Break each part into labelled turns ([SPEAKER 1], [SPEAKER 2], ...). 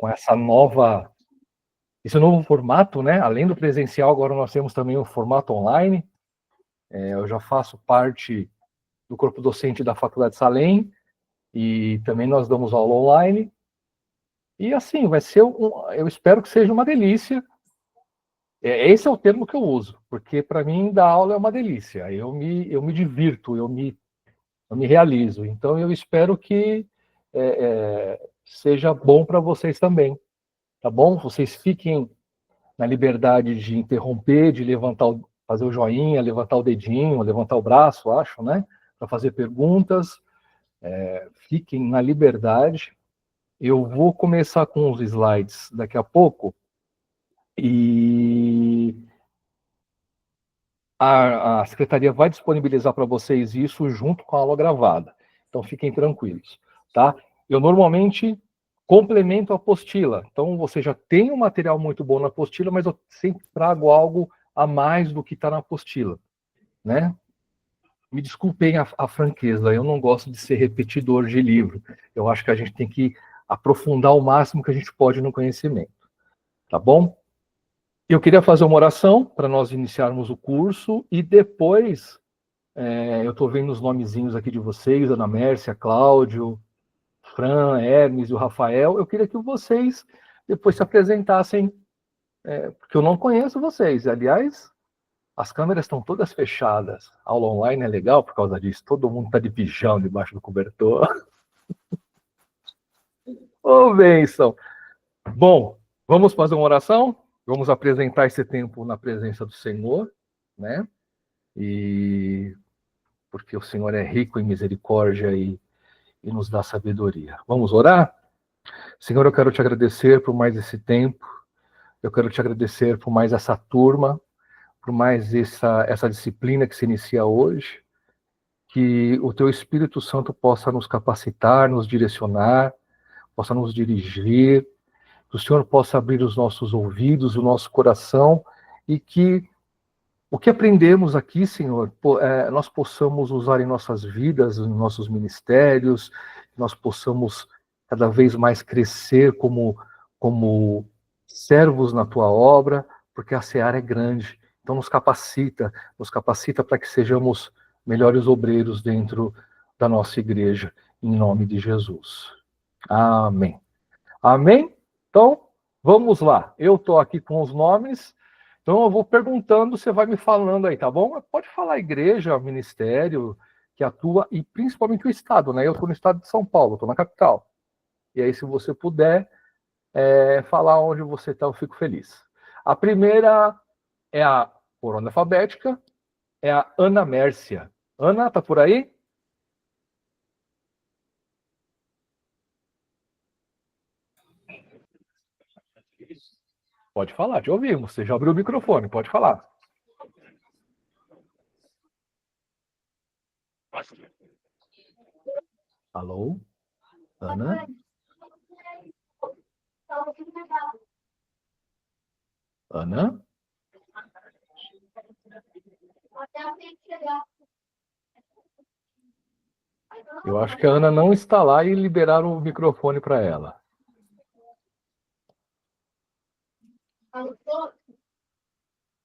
[SPEAKER 1] com esse novo formato, né? Além do presencial, agora nós temos também o formato online. Eu já faço parte do corpo docente da Faculdade Salem e também nós damos aula online. E assim, vai ser eu espero que seja uma delícia. Esse é o termo que eu uso, porque para mim dar aula é uma delícia. Eu me divirto, eu me realizo. Então eu espero que seja bom para vocês também, tá bom? Vocês fiquem na liberdade de interromper, de fazer o joinha, levantar o dedinho, levantar o braço, acho, né? Para fazer perguntas. Fiquem na liberdade. Eu vou começar com os slides daqui a pouco e a secretaria vai disponibilizar para vocês isso junto com a aula gravada. Então fiquem tranquilos, tá? Eu normalmente complemento a apostila. Então você já tem um material muito bom na apostila, mas eu sempre trago algo a mais do que está na apostila, né? Me desculpem a franqueza, eu não gosto de ser repetidor de livro. Eu acho que a gente tem que aprofundar o máximo que a gente pode no conhecimento, tá bom? Eu queria fazer uma oração para nós iniciarmos o curso e depois, eu estou vendo os nomezinhos aqui de vocês, Ana Mércia, Cláudio, Fran, Hermes e o Rafael. Eu queria que vocês depois se apresentassem, porque eu não conheço vocês. Aliás, as câmeras estão todas fechadas. A aula online é legal por causa disso. Todo mundo está de pijama debaixo do cobertor. Ô, bênção! Bom, vamos fazer uma oração? Vamos apresentar esse tempo na presença do Senhor, né? E porque o Senhor é rico em misericórdia e nos dá sabedoria. Vamos orar? Senhor, eu quero te agradecer por mais esse tempo. Eu quero te agradecer por mais essa turma, por mais essa disciplina que se inicia hoje. Que o teu Espírito Santo possa nos capacitar, nos direcionar, possa nos dirigir, que o Senhor possa abrir os nossos ouvidos, o nosso coração, e que o que aprendemos aqui, Senhor, nós possamos usar em nossas vidas, em nossos ministérios, nós possamos cada vez mais crescer como servos na tua obra, porque a seara é grande. Então nos capacita para que sejamos melhores obreiros dentro da nossa igreja, em nome de Jesus. Amém. Amém? Então, vamos lá. Eu estou aqui com os nomes, então eu vou perguntando, você vai me falando aí, tá bom? Pode falar igreja, ministério que atua, e principalmente o estado, né? Eu estou no estado de São Paulo, estou na capital. E aí, se você puder falar onde você está, eu fico feliz. A primeira é por ordem alfabética, é a Ana Mércia. Ana, tá por aí? Pode falar, te ouvimos. Você já abriu o microfone, pode falar. Alô? Ana? Ana? Eu acho que a Ana não está lá e liberaram o microfone para ela.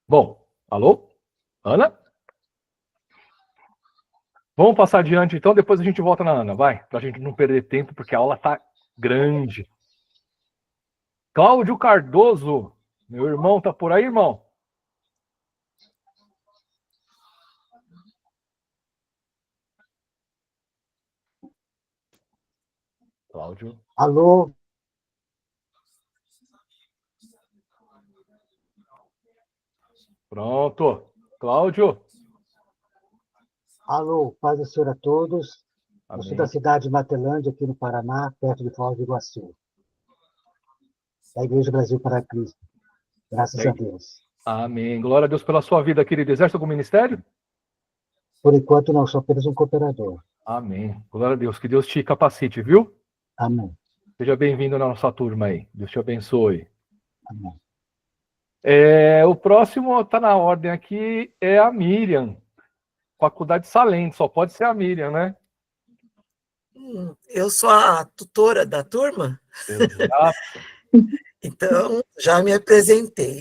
[SPEAKER 1] Bom, alô? Ana? Vamos passar adiante então, depois a gente volta na Ana, vai? Para a gente não perder tempo, porque a aula está grande. Cláudio Cardoso, meu irmão, tá por aí, irmão? Cláudio.
[SPEAKER 2] Alô?
[SPEAKER 1] Pronto. Cláudio.
[SPEAKER 2] Alô, paz do Senhor a todos.
[SPEAKER 1] Amém.
[SPEAKER 2] Eu sou da cidade de Matelândia, aqui no Paraná, perto de Foz do Iguaçu. Da Igreja Brasil para Cristo. Graças a Deus.
[SPEAKER 1] Amém. Glória a Deus pela sua vida, querido. Exerce algum ministério?
[SPEAKER 2] Por enquanto, não, sou apenas um cooperador.
[SPEAKER 1] Amém. Glória a Deus. Que Deus te capacite, viu?
[SPEAKER 2] Amém.
[SPEAKER 1] Seja bem-vindo na nossa turma aí. Deus te abençoe.
[SPEAKER 2] Amém.
[SPEAKER 1] O próximo está na ordem aqui, é a Miriam. Faculdade Salem, só pode ser a Miriam, né?
[SPEAKER 3] Eu sou a tutora da turma.
[SPEAKER 1] Exato.
[SPEAKER 3] Então, já me apresentei.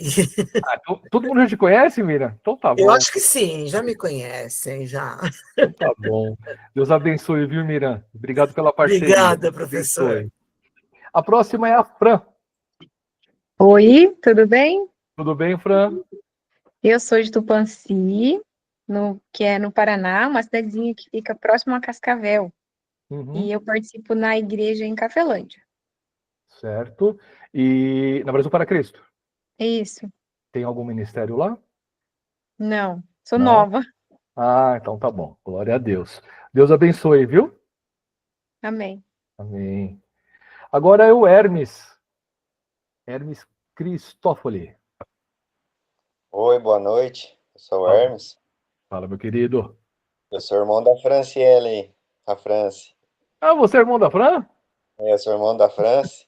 [SPEAKER 1] Então, todo mundo já te conhece, Miriam? Então tá
[SPEAKER 3] Eu
[SPEAKER 1] bom.
[SPEAKER 3] acho que sim, já me conhecem, já.
[SPEAKER 1] Então tá bom. Deus abençoe, viu, Miriam? Obrigado pela parceria.
[SPEAKER 3] Obrigada,
[SPEAKER 1] Deus
[SPEAKER 3] professor.
[SPEAKER 1] abençoe. A próxima é a Fran.
[SPEAKER 4] Oi, tudo bem?
[SPEAKER 1] Tudo bem, Fran?
[SPEAKER 4] Eu sou de Tupanci, que é no Paraná, uma cidadezinha que fica próximo a Cascavel.
[SPEAKER 1] Uhum,
[SPEAKER 4] E eu participo na igreja em Cafelândia.
[SPEAKER 1] certo. E na Brasil para Cristo,
[SPEAKER 4] É isso?
[SPEAKER 1] tem algum ministério lá?
[SPEAKER 4] Não, sou
[SPEAKER 1] Não?
[SPEAKER 4] nova.
[SPEAKER 1] Ah, então tá bom. Glória a Deus. Deus abençoe, viu?
[SPEAKER 4] Amém.
[SPEAKER 1] Amém. Agora é o Hermes. Hermes Cristófoli.
[SPEAKER 5] Oi, boa noite. Eu sou o
[SPEAKER 1] Fala,
[SPEAKER 5] Hermes.
[SPEAKER 1] fala, meu querido.
[SPEAKER 5] Eu sou irmão da Franciele, a France.
[SPEAKER 1] Ah, você é irmão da Fran?
[SPEAKER 5] Eu sou irmão da France.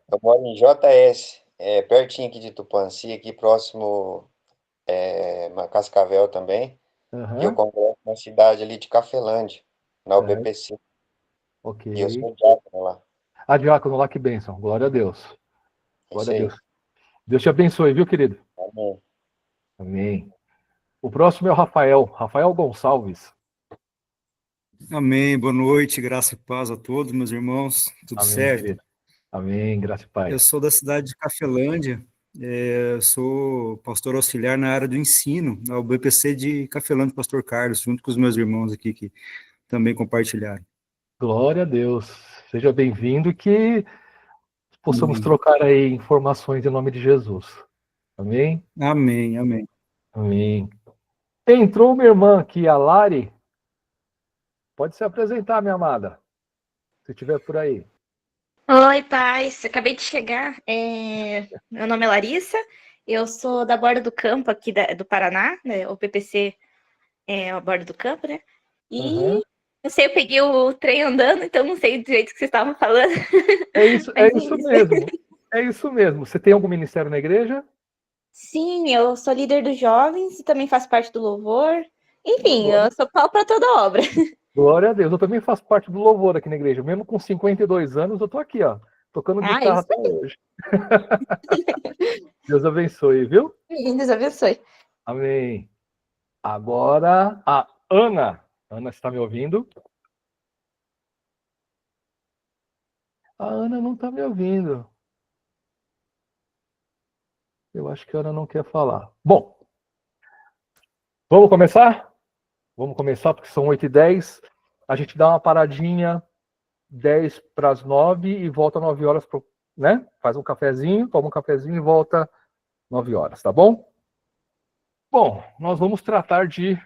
[SPEAKER 5] Eu moro em JS, pertinho aqui de Tupanci, aqui próximo Cascavel também. E eu
[SPEAKER 1] Aham,
[SPEAKER 5] congresso na cidade ali de Cafelândia, na
[SPEAKER 1] certo.
[SPEAKER 5] UBPC.
[SPEAKER 1] Ok.
[SPEAKER 5] E eu sou diácono lá.
[SPEAKER 1] Ah, diácono lá, que bênção. Glória a Deus.
[SPEAKER 5] É
[SPEAKER 1] Glória
[SPEAKER 5] isso
[SPEAKER 1] a
[SPEAKER 5] aí.
[SPEAKER 1] Deus. Deus te abençoe, viu, querido?
[SPEAKER 5] Amém.
[SPEAKER 1] Amém. O próximo é o Rafael. Rafael Gonçalves.
[SPEAKER 6] Amém, boa noite, graça e paz a todos, meus irmãos, tudo
[SPEAKER 1] Amém,
[SPEAKER 6] certo?
[SPEAKER 1] querido. Amém, graça e
[SPEAKER 6] Eu
[SPEAKER 1] paz.
[SPEAKER 6] sou da cidade de Cafelândia, sou pastor auxiliar na área do ensino, na UBPC de Cafelândia, pastor Carlos, junto com os meus irmãos aqui que também compartilharam.
[SPEAKER 1] Glória a Deus. Seja bem-vindo e que possamos
[SPEAKER 6] Amém,
[SPEAKER 1] trocar aí informações em nome de Jesus. Amém?
[SPEAKER 6] amém, amém.
[SPEAKER 1] Amém. Entrou minha irmã aqui, a Lari. Pode se apresentar, minha amada, se estiver por aí.
[SPEAKER 7] Oi, paz. Acabei de chegar. Meu nome é Larissa. Eu sou da Borda do Campo aqui do Paraná, né? O PPC é a Borda do Campo, né?
[SPEAKER 1] Uhum.
[SPEAKER 7] E não sei, eu peguei o trem andando, então não sei do jeito que vocês estavam falando.
[SPEAKER 1] É isso
[SPEAKER 7] Mas é isso.
[SPEAKER 1] mesmo. É isso mesmo. Você tem algum ministério na igreja?
[SPEAKER 7] Sim, eu sou líder dos jovens e também faço parte do louvor. Enfim,
[SPEAKER 1] Glória,
[SPEAKER 7] eu sou pau para toda obra.
[SPEAKER 1] glória a Deus. Eu também faço parte do louvor aqui na igreja. Mesmo com 52 anos, eu tô aqui, ó, tocando
[SPEAKER 7] Ah,
[SPEAKER 1] guitarra
[SPEAKER 7] isso
[SPEAKER 1] até hoje. Deus abençoe, viu?
[SPEAKER 7] aí. Deus abençoe.
[SPEAKER 1] Amém. Agora, a Ana. Ana, você está me ouvindo? A Ana não está me ouvindo. Eu acho que a Ana não quer falar. Bom, vamos começar? Vamos começar porque são 8h10. A gente dá uma paradinha 10 para as 9 e volta 9 horas, né? Faz um cafezinho, toma um cafezinho e volta 9 horas, tá bom? Bom, nós vamos tratar de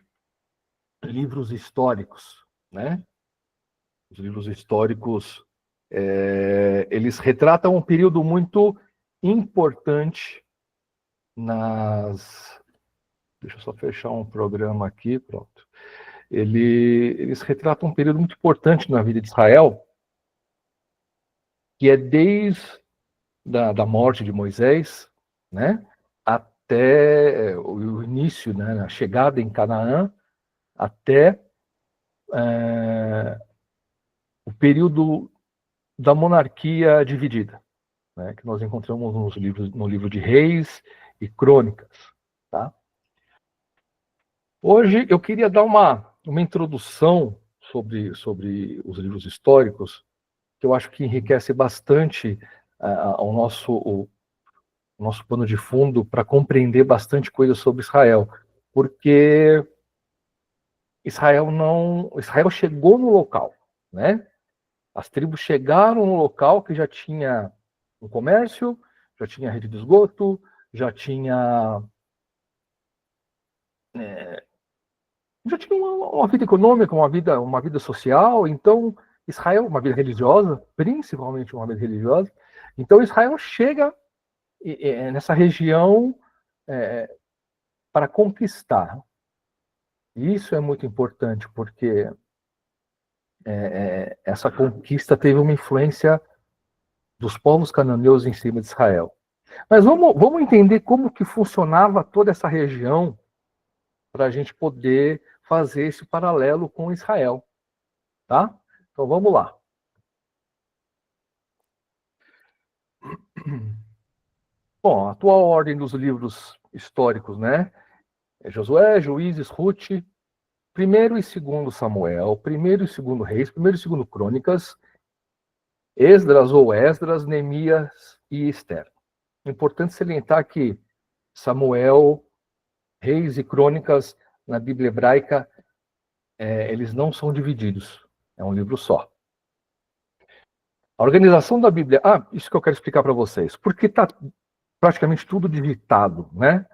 [SPEAKER 1] livros históricos, né? Os livros históricos, eles retratam um período muito importante nas... Deixa eu só fechar um programa aqui, pronto. Eles retratam um período muito importante na vida de Israel, que é desde da morte de Moisés, né, até o início, né, a chegada em Canaã, até o período da monarquia dividida, né, que nós encontramos no livro de Reis e Crônicas. Tá? Hoje eu queria dar uma introdução sobre os livros históricos, que eu acho que enriquece bastante o nosso pano de fundo para compreender bastante coisa sobre Israel, porque Israel chegou no local, né? As tribos chegaram no local que já tinha um comércio, já tinha rede de esgoto, já tinha uma vida econômica, uma vida social. Então Israel, uma vida religiosa, principalmente uma vida religiosa. Então Israel chega nessa região para conquistar. Isso é muito importante, porque essa conquista teve uma influência dos povos cananeus em cima de Israel. Mas vamos entender como que funcionava toda essa região para a gente poder fazer esse paralelo com Israel. Tá? Então vamos lá. Bom, a atual ordem dos livros históricos, né? É Josué, Juízes, Ruth, 1º e 2º Samuel, 1º e 2º Reis, 1º e 2º Crônicas, Esdras ou Esdras, Neemias e Esther. Importante salientar que Samuel, Reis e Crônicas, na Bíblia hebraica, eles não são divididos. É um livro só. A organização da Bíblia... isso que eu quero explicar para vocês. Porque está praticamente tudo digitado, né?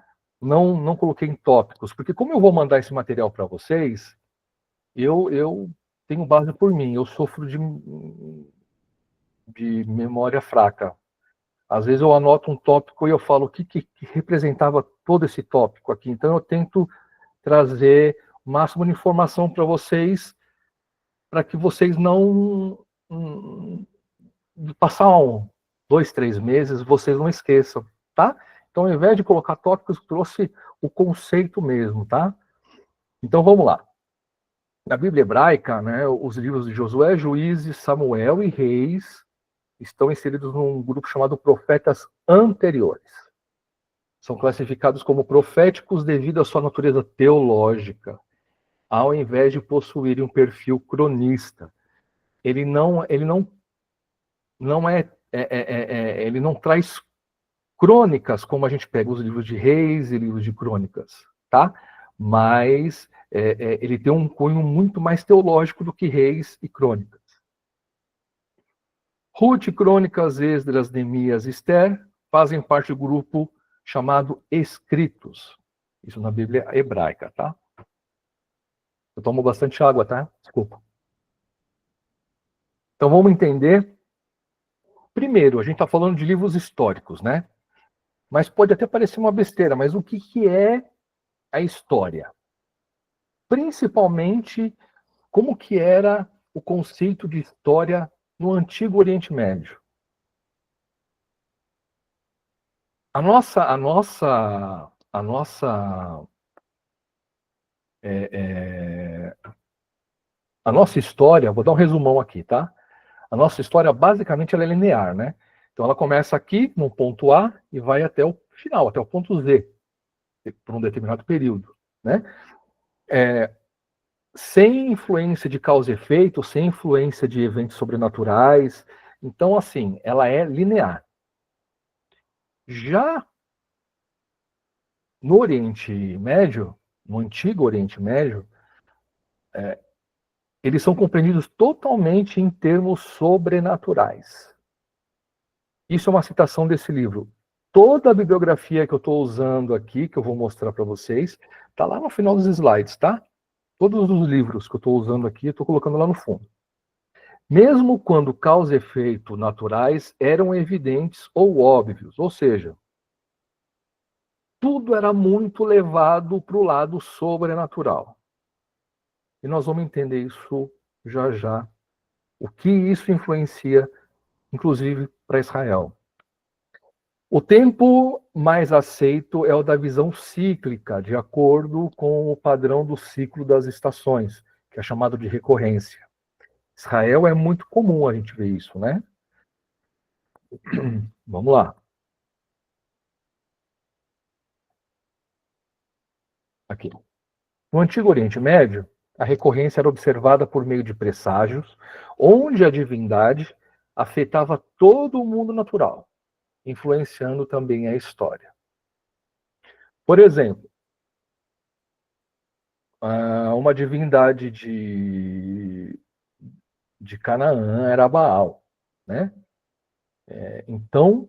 [SPEAKER 1] Não coloquei em tópicos. Porque como eu vou mandar esse material para vocês, eu tenho base por mim. Eu sofro de memória fraca. Às vezes eu anoto um tópico e eu falo o que representava todo esse tópico aqui. Então eu tento trazer o máximo de informação para vocês, para que vocês não... passar 2, 3 meses, vocês não esqueçam, tá? Então, ao invés de colocar tópicos, trouxe o conceito mesmo, tá? Então, vamos lá. Na Bíblia hebraica, né, os livros de Josué, Juízes, Samuel e Reis estão inseridos num grupo chamado profetas anteriores. São classificados como proféticos devido à sua natureza teológica, ao invés de possuírem um perfil cronista. Ele não traz crônicas, como a gente pega os livros de Reis e livros de Crônicas, tá? Mas ele tem um cunho muito mais teológico do que Reis e Crônicas. Ruth, Crônicas, Esdras, Neemias e Esther fazem parte do grupo chamado Escritos. Isso na Bíblia hebraica, tá? Eu tomo bastante água, tá? Desculpa. Então vamos entender. Primeiro, a gente está falando de livros históricos, né? Mas pode até parecer uma besteira, mas o que é a história? Principalmente, como que era o conceito de história no Antigo Oriente Médio? A nossa história, vou dar um resumão aqui, tá? A nossa história, basicamente, ela é linear, né? Então, ela começa aqui, no ponto A, e vai até o final, até o ponto Z, por um determinado período, né? Sem influência de causa e efeito, sem influência de eventos sobrenaturais. Então, assim, ela é linear. Já no Oriente Médio, no Antigo Oriente Médio, eles são compreendidos totalmente em termos sobrenaturais. Isso é uma citação desse livro. Toda a bibliografia que eu estou usando aqui, que eu vou mostrar para vocês, está lá no final dos slides, tá? Todos os livros que eu estou usando aqui, eu estou colocando lá no fundo. Mesmo quando causa e efeito naturais eram evidentes ou óbvios, ou seja, tudo era muito levado para o lado sobrenatural. E nós vamos entender isso já já, o que isso influencia, inclusive, para Israel. O tempo mais aceito é o da visão cíclica, de acordo com o padrão do ciclo das estações, que é chamado de recorrência. Israel é muito comum a gente ver isso, né? Vamos lá. Aqui. No Antigo Oriente Médio, a recorrência era observada por meio de presságios, onde a divindade afetava todo o mundo natural, influenciando também a história. Por exemplo, uma divindade de Canaã era Baal, né? Então,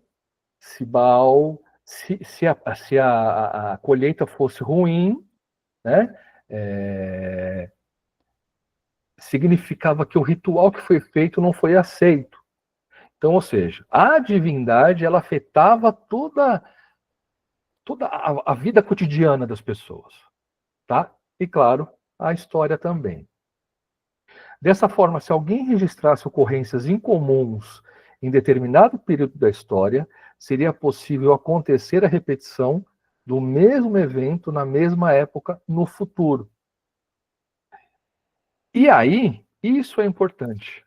[SPEAKER 1] se Baal, se a colheita fosse ruim, né? Significava que o ritual que foi feito não foi aceito. Então, ou seja, a divindade ela afetava toda a vida cotidiana das pessoas, tá? E claro, a história também. Dessa forma, se alguém registrasse ocorrências incomuns em determinado período da história, seria possível acontecer a repetição do mesmo evento na mesma época no futuro. E aí, isso é importante.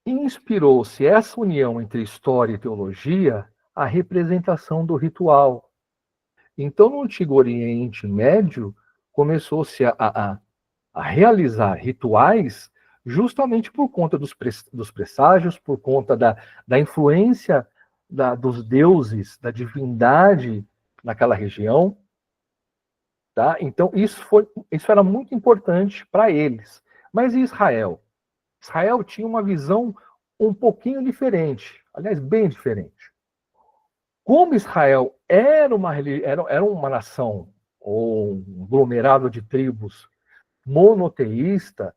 [SPEAKER 1] inspirou-se essa união entre história e teologia a representação do ritual. Então, no Antigo Oriente Médio, começou-se a realizar rituais justamente por conta dos presságios, por conta da influência dos deuses, da divindade naquela região. Tá? Então, isso era muito importante para eles. Mas e Israel? Israel tinha uma visão um pouquinho diferente, aliás, bem diferente. Como Israel era uma nação, ou um aglomerado de tribos monoteísta,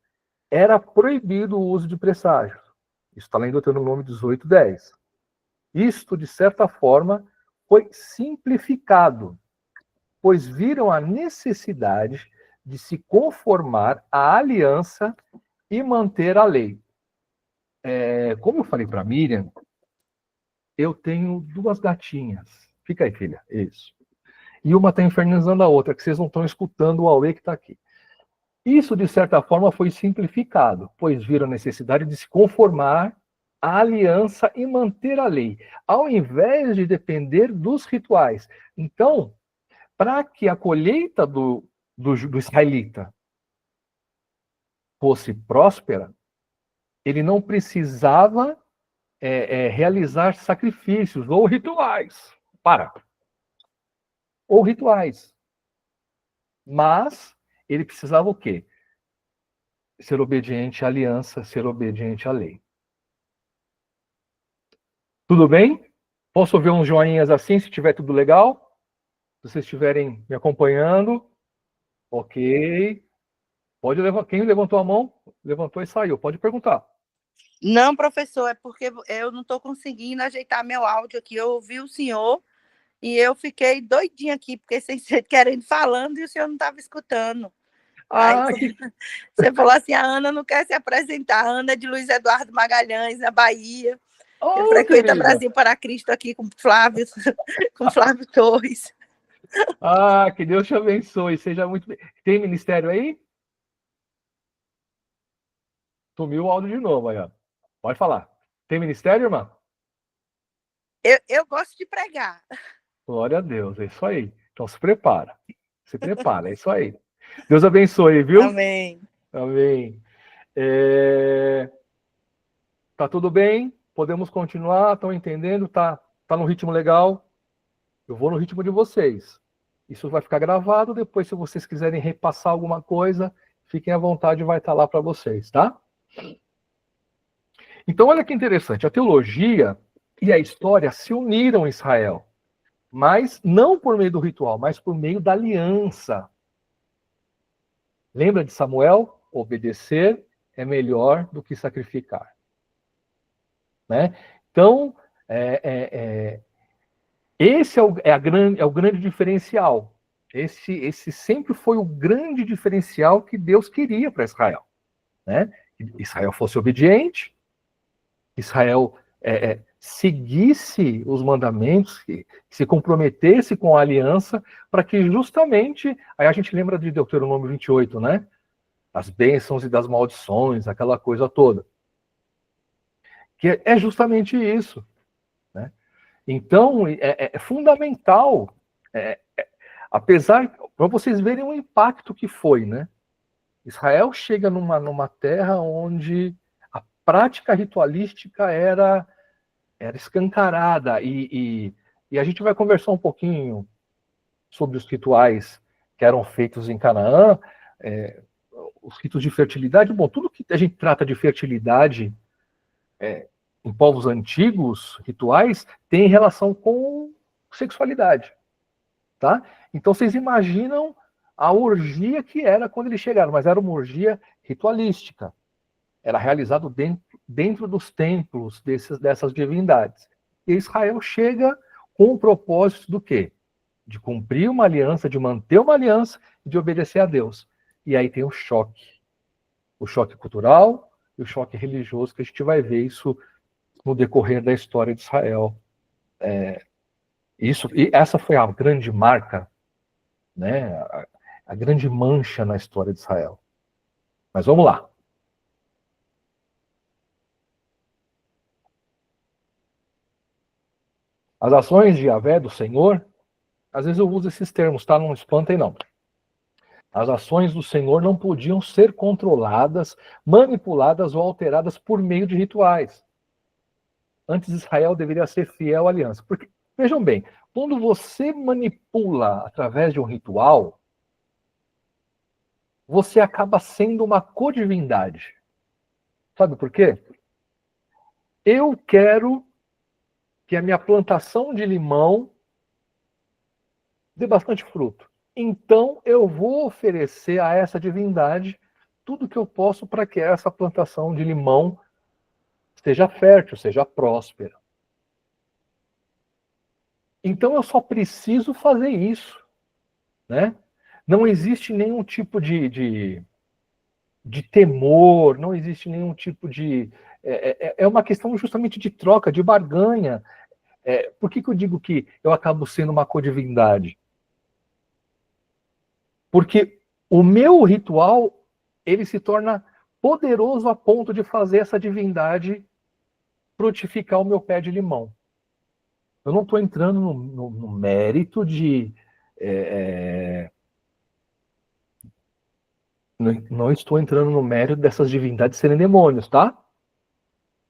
[SPEAKER 1] era proibido o uso de presságios. Isso está lá em Deuteronômio 18:10. Isto, de certa forma, foi simplificado, pois viram a necessidade de se conformar à aliança e manter a lei. Como eu falei para a Miriam, eu tenho 2 gatinhas. Fica aí, filha. Isso. E uma está infernizando a outra, que vocês não estão escutando o Aue que está aqui. Isso, de certa forma, foi simplificado, pois viram a necessidade de se conformar à aliança e manter a lei, ao invés de depender dos rituais. Então, para que a colheita do israelita fosse próspera, ele não precisava realizar sacrifícios ou rituais. Ou rituais. Mas ele precisava o quê? Ser obediente à aliança, ser obediente à lei. Tudo bem? Posso ver uns joinhas assim, se tiver tudo legal? Se vocês estiverem me acompanhando. Ok. Pode levantar. Quem levantou a mão, levantou e saiu. Pode perguntar.
[SPEAKER 8] Não, professor, é porque eu não estou conseguindo ajeitar meu áudio aqui. Eu ouvi o senhor e eu fiquei doidinha aqui, porque vocês querendo falando e o senhor não estava escutando. Aí você falou assim, a Ana não quer se apresentar. A Ana é de Luiz Eduardo Magalhães, na Bahia. Eu frequento Brasil para Cristo aqui com Flávio Torres.
[SPEAKER 1] Que Deus te abençoe. Seja muito bem. Tem ministério aí? Sumiu o áudio de novo aí, ó. Pode falar. Tem ministério, irmã?
[SPEAKER 8] Eu gosto de pregar.
[SPEAKER 1] Glória a Deus, é isso aí. Então se prepara. Se prepara, é isso aí. Deus abençoe, viu?
[SPEAKER 8] Amém.
[SPEAKER 1] Amém. Tá tudo bem? Podemos continuar? Estão entendendo? Tá no ritmo legal? Eu vou no ritmo de vocês. Isso vai ficar gravado. Depois, se vocês quiserem repassar alguma coisa, fiquem à vontade, vai estar lá para vocês, tá? Então, olha que interessante. A teologia e a história se uniram em Israel. Mas não por meio do ritual, mas por meio da aliança. Lembra de Samuel? Obedecer é melhor do que sacrificar. Né? Então, esse é o grande diferencial. Esse sempre foi o grande diferencial que Deus queria para Israel. Né? Que Israel fosse obediente, Israel seguisse os mandamentos, que se comprometesse com a aliança, para que justamente, aí a gente lembra de Deuteronômio 28, né? As bênçãos e das maldições, aquela coisa toda. Que é justamente isso. Né? Então, é fundamental, apesar, para vocês verem o impacto que foi, né? Israel chega numa terra onde a prática ritualística era escancarada, e a gente vai conversar um pouquinho sobre os rituais que eram feitos em Canaã, os ritos de fertilidade. Bom, tudo que a gente trata de fertilidade em povos antigos, rituais, tem relação com sexualidade, tá? Então vocês imaginam a orgia que era quando eles chegaram, mas era uma orgia ritualística. Era realizado dentro dos templos dessas divindades. E Israel chega com o propósito do quê? De cumprir uma aliança, de manter uma aliança e de obedecer a Deus. E aí tem o choque cultural e o choque religioso, que a gente vai ver isso no decorrer da história de Israel. E essa foi a grande marca, né? A grande mancha na história de Israel. Mas vamos lá. As ações de Yahvé, do Senhor, às vezes eu uso esses termos, tá? Não espantem, não. As ações do Senhor não podiam ser controladas, manipuladas ou alteradas por meio de rituais. Antes, Israel deveria ser fiel à aliança. Porque, vejam bem, quando você manipula através de um ritual, você acaba sendo uma codivindade. Sabe por quê? Eu quero que a minha plantação de limão dê bastante fruto. Então, eu vou oferecer a essa divindade tudo que eu posso para que essa plantação de limão seja fértil, seja próspera. Então, eu só preciso fazer isso, né? Não existe nenhum tipo de temor, não existe nenhum tipo de... É uma questão justamente de troca, de barganha. Por que eu digo que eu acabo sendo uma codivindade? Porque o meu ritual, ele se torna poderoso a ponto de fazer essa divindade frutificar o meu pé de limão. Eu não estou entrando no mérito de... Não estou entrando no mérito dessas divindades serem demônios, tá?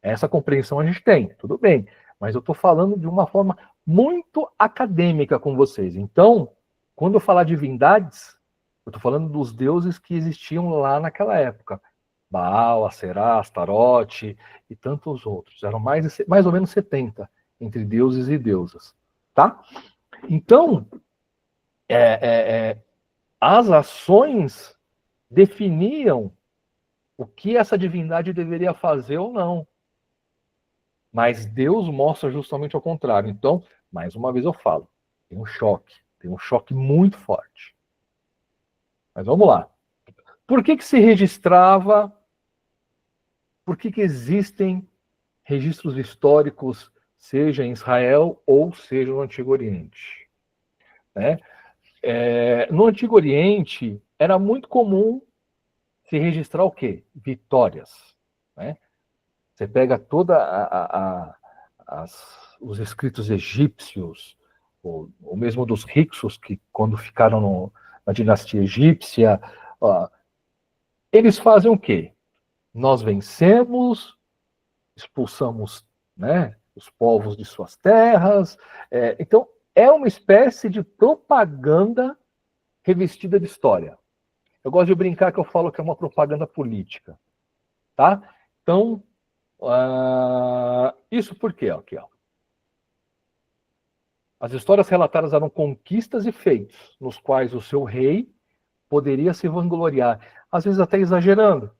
[SPEAKER 1] Essa compreensão a gente tem, tudo bem. Mas eu estou falando de uma forma muito acadêmica com vocês. Então, quando eu falar divindades, eu estou falando dos deuses que existiam lá naquela época. Baal, Aserá, Astarote e tantos outros. Eram mais ou menos 70 entre deuses e deusas. Tá? Então, as ações definiam o que essa divindade deveria fazer ou não. Mas Deus mostra justamente ao contrário. Então, mais uma vez eu falo, tem um choque muito forte. Mas vamos lá. Por que se registrava? Por que existem registros históricos, seja em Israel ou seja no Antigo Oriente? Né? No Antigo Oriente, era muito comum se registrar o quê? Vitórias. Né? Você pega toda os escritos egípcios, ou mesmo dos Hyksos, que quando ficaram na dinastia egípcia, eles fazem o quê? Nós vencemos, expulsamos, né, os povos de suas terras. Então, é uma espécie de propaganda revestida de história. Eu gosto de brincar que eu falo que é uma propaganda política. Tá? Então, isso por quê? Aqui, ó. As histórias relatadas eram conquistas e feitos, nos quais o seu rei poderia se vangloriar, às vezes até exagerando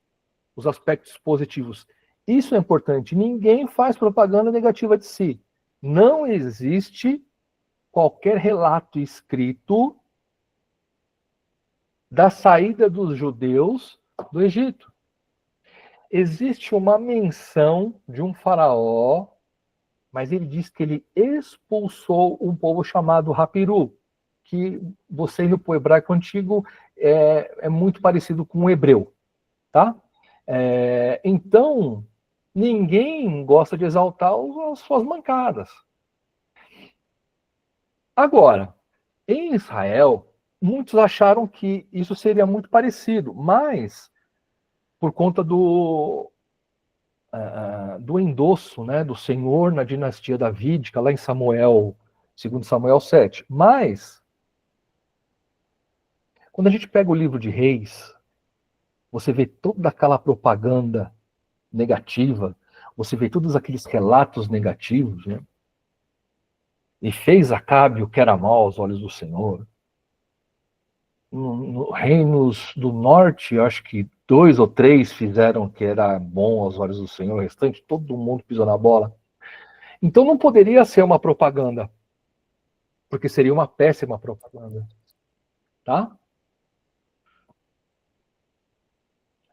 [SPEAKER 1] os aspectos positivos. Isso é importante. Ninguém faz propaganda negativa de si. Não existe qualquer relato escrito da saída dos judeus do Egito. Existe uma menção de um faraó, mas ele diz que ele expulsou um povo chamado Rapiru, que você indo para o hebraico antigo é muito parecido com o hebreu. Tá? Então, ninguém gosta de exaltar as suas mancadas. Agora, em Israel, muitos acharam que isso seria muito parecido, mas por conta do endosso, né, do Senhor na dinastia davídica, lá em Samuel, 2 Samuel 7. Mas, quando a gente pega o livro de Reis, você vê toda aquela propaganda negativa, você vê todos aqueles relatos negativos, né? E fez Acabe o que era mal aos olhos do Senhor. No reinos do norte, acho que 2 ou 3 fizeram o que era bom aos olhos do Senhor, o restante todo mundo pisou na bola. Então não poderia ser uma propaganda, porque seria uma péssima propaganda. Tá?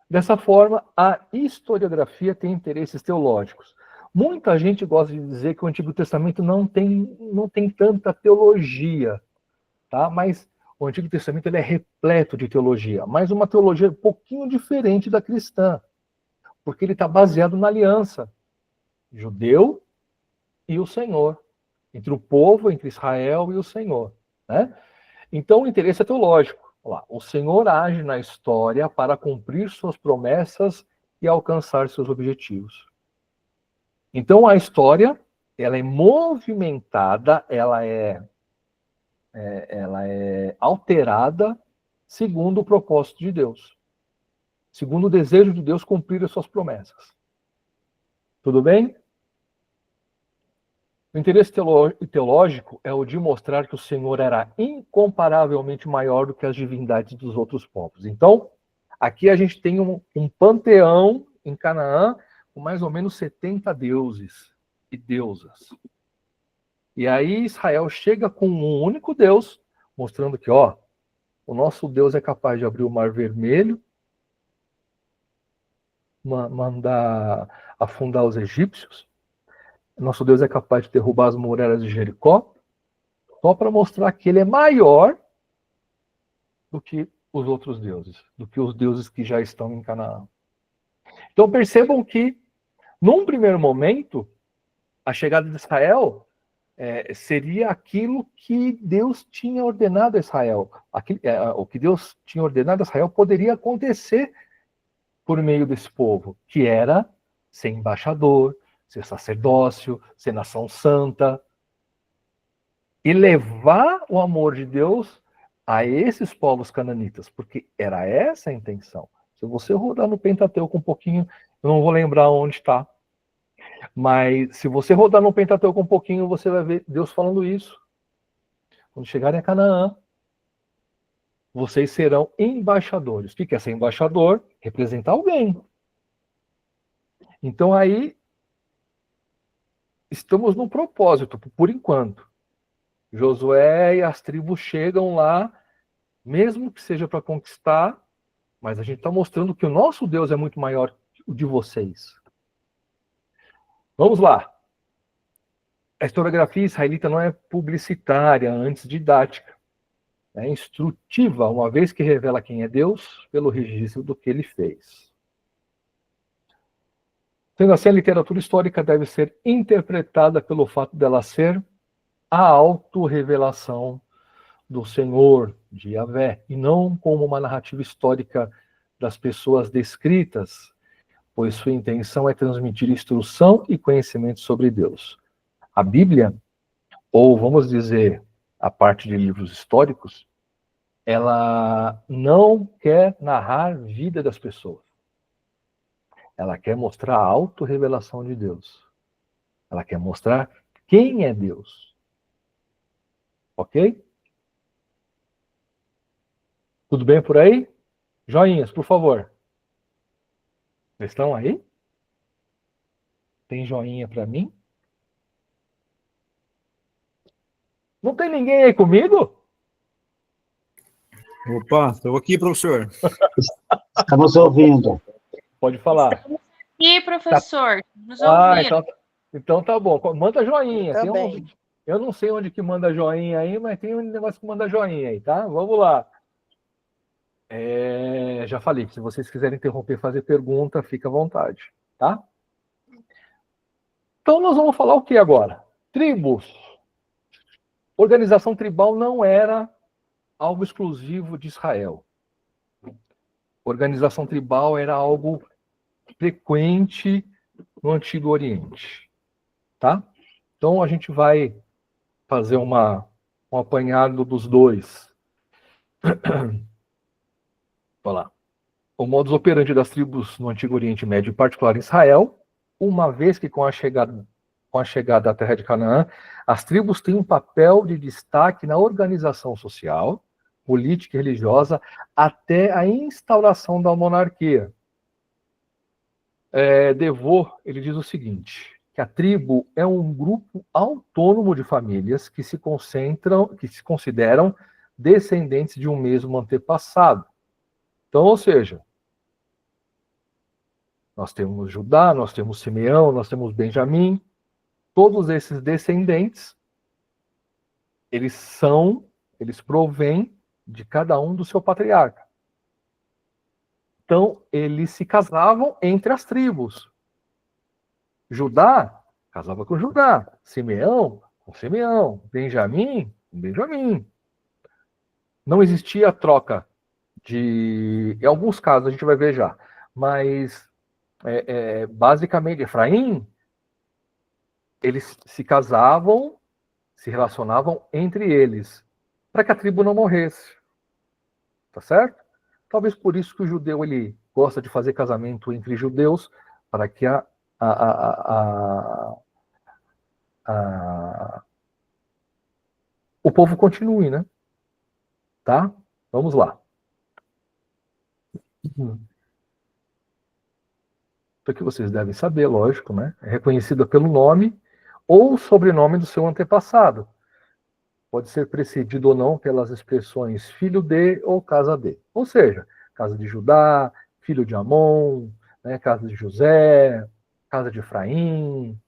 [SPEAKER 1] Dessa forma, a historiografia tem interesses teológicos. Muita gente gosta de dizer que o Antigo Testamento não tem tanta teologia, tá? Mas o Antigo Testamento ele é repleto de teologia, mas uma teologia um pouquinho diferente da cristã, porque ele está baseado na aliança judeu e o Senhor. entre o povo, entre Israel e o Senhor, né? Então, o interesse é teológico. Olha lá, o Senhor age na história para cumprir suas promessas e alcançar seus objetivos. Então, a história, ela é movimentada, ela é alterada segundo o propósito de Deus, segundo o desejo de Deus cumprir as suas promessas. Tudo bem? O interesse teológico é o de mostrar que o Senhor era incomparavelmente maior do que as divindades dos outros povos. Então, aqui a gente tem um panteão em Canaã com mais ou menos 70 deuses e deusas. E aí Israel chega com um único Deus, mostrando que, ó, o nosso Deus é capaz de abrir o Mar Vermelho, mandar afundar os egípcios. Nosso Deus é capaz de derrubar as muralhas de Jericó, só para mostrar que ele é maior do que os outros deuses, do que os deuses que já estão em Canaã. Então percebam que, num primeiro momento, a chegada de Israel seria aquilo que Deus tinha ordenado a Israel. O que Deus tinha ordenado a Israel poderia acontecer por meio desse povo, que era ser embaixador, ser sacerdócio, ser nação santa, e levar o amor de Deus a esses povos cananitas, porque era essa a intenção. Se você rodar no Pentateuco um pouquinho, eu não vou lembrar onde está, mas se você rodar no Pentateuco um pouquinho, você vai ver Deus falando isso. Quando chegarem a Canaã, vocês serão embaixadores. O que é ser embaixador? Representar alguém. Então aí, estamos no propósito, por enquanto. Josué e as tribos chegam lá, mesmo que seja para conquistar, mas a gente está mostrando que o nosso Deus é muito maior que o de vocês. Vamos lá. A historiografia israelita não é publicitária, antes didática. É instrutiva, uma vez que revela quem é Deus pelo registro do que ele fez. Sendo assim, a literatura histórica deve ser interpretada pelo fato dela ser a autorrevelação do Senhor, de Yahvé, e não como uma narrativa histórica das pessoas descritas, pois sua intenção é transmitir instrução e conhecimento sobre Deus. A Bíblia, ou vamos dizer, a parte de livros históricos, ela não quer narrar a vida das pessoas. Ela quer mostrar a autorrevelação de Deus. Ela quer mostrar quem é Deus. Ok? Tudo bem por aí? Joinhas, por favor. Vocês estão aí? Tem joinha para mim? Não tem ninguém aí comigo?
[SPEAKER 6] Opa, estou aqui, professor.
[SPEAKER 2] Estamos ouvindo.
[SPEAKER 1] Pode falar.
[SPEAKER 9] E professor, nos
[SPEAKER 1] Ah,
[SPEAKER 9] ouviram?
[SPEAKER 1] então tá bom. Manda joinha. Tem
[SPEAKER 8] Também.
[SPEAKER 1] eu não sei onde que manda joinha aí, mas tem um negócio que manda joinha aí, tá? Vamos lá. Já falei, se vocês quiserem interromper, fazer pergunta, fica à vontade, tá? Então nós vamos falar o que agora? Tribos. Organização tribal não era algo exclusivo de Israel. Organização tribal era algo frequente no Antigo Oriente, tá? Então a gente vai fazer um apanhado dos dois. Olha lá. O modus operandi das tribos no Antigo Oriente Médio, em particular em Israel, uma vez que com a chegada à terra de Canaã, as tribos têm um papel de destaque na organização social, política e religiosa, até a instauração da monarquia. Devô, ele diz o seguinte, que a tribo é um grupo autônomo de famílias que se consideram descendentes de um mesmo antepassado. Então, ou seja, nós temos Judá, nós temos Simeão, nós temos Benjamim, todos esses descendentes, eles provêm de cada um do seu patriarca. Então, eles se casavam entre as tribos. Judá casava com Judá, Simeão com Simeão. Benjamim, com Benjamim. Não existia troca de... Em alguns casos, a gente vai ver já. Mas, basicamente, Efraim, eles se casavam, se relacionavam entre eles, para que a tribo não morresse. Tá certo? Talvez por isso que o judeu ele gosta de fazer casamento entre judeus, para que o povo continue, né? Tá? Vamos lá. Isso aqui vocês devem saber, lógico, né? É reconhecida pelo nome ou sobrenome do seu antepassado. Pode ser precedido ou não pelas expressões filho de ou casa de. Ou seja, casa de Judá, filho de Amon, né, casa de José, casa de Efraim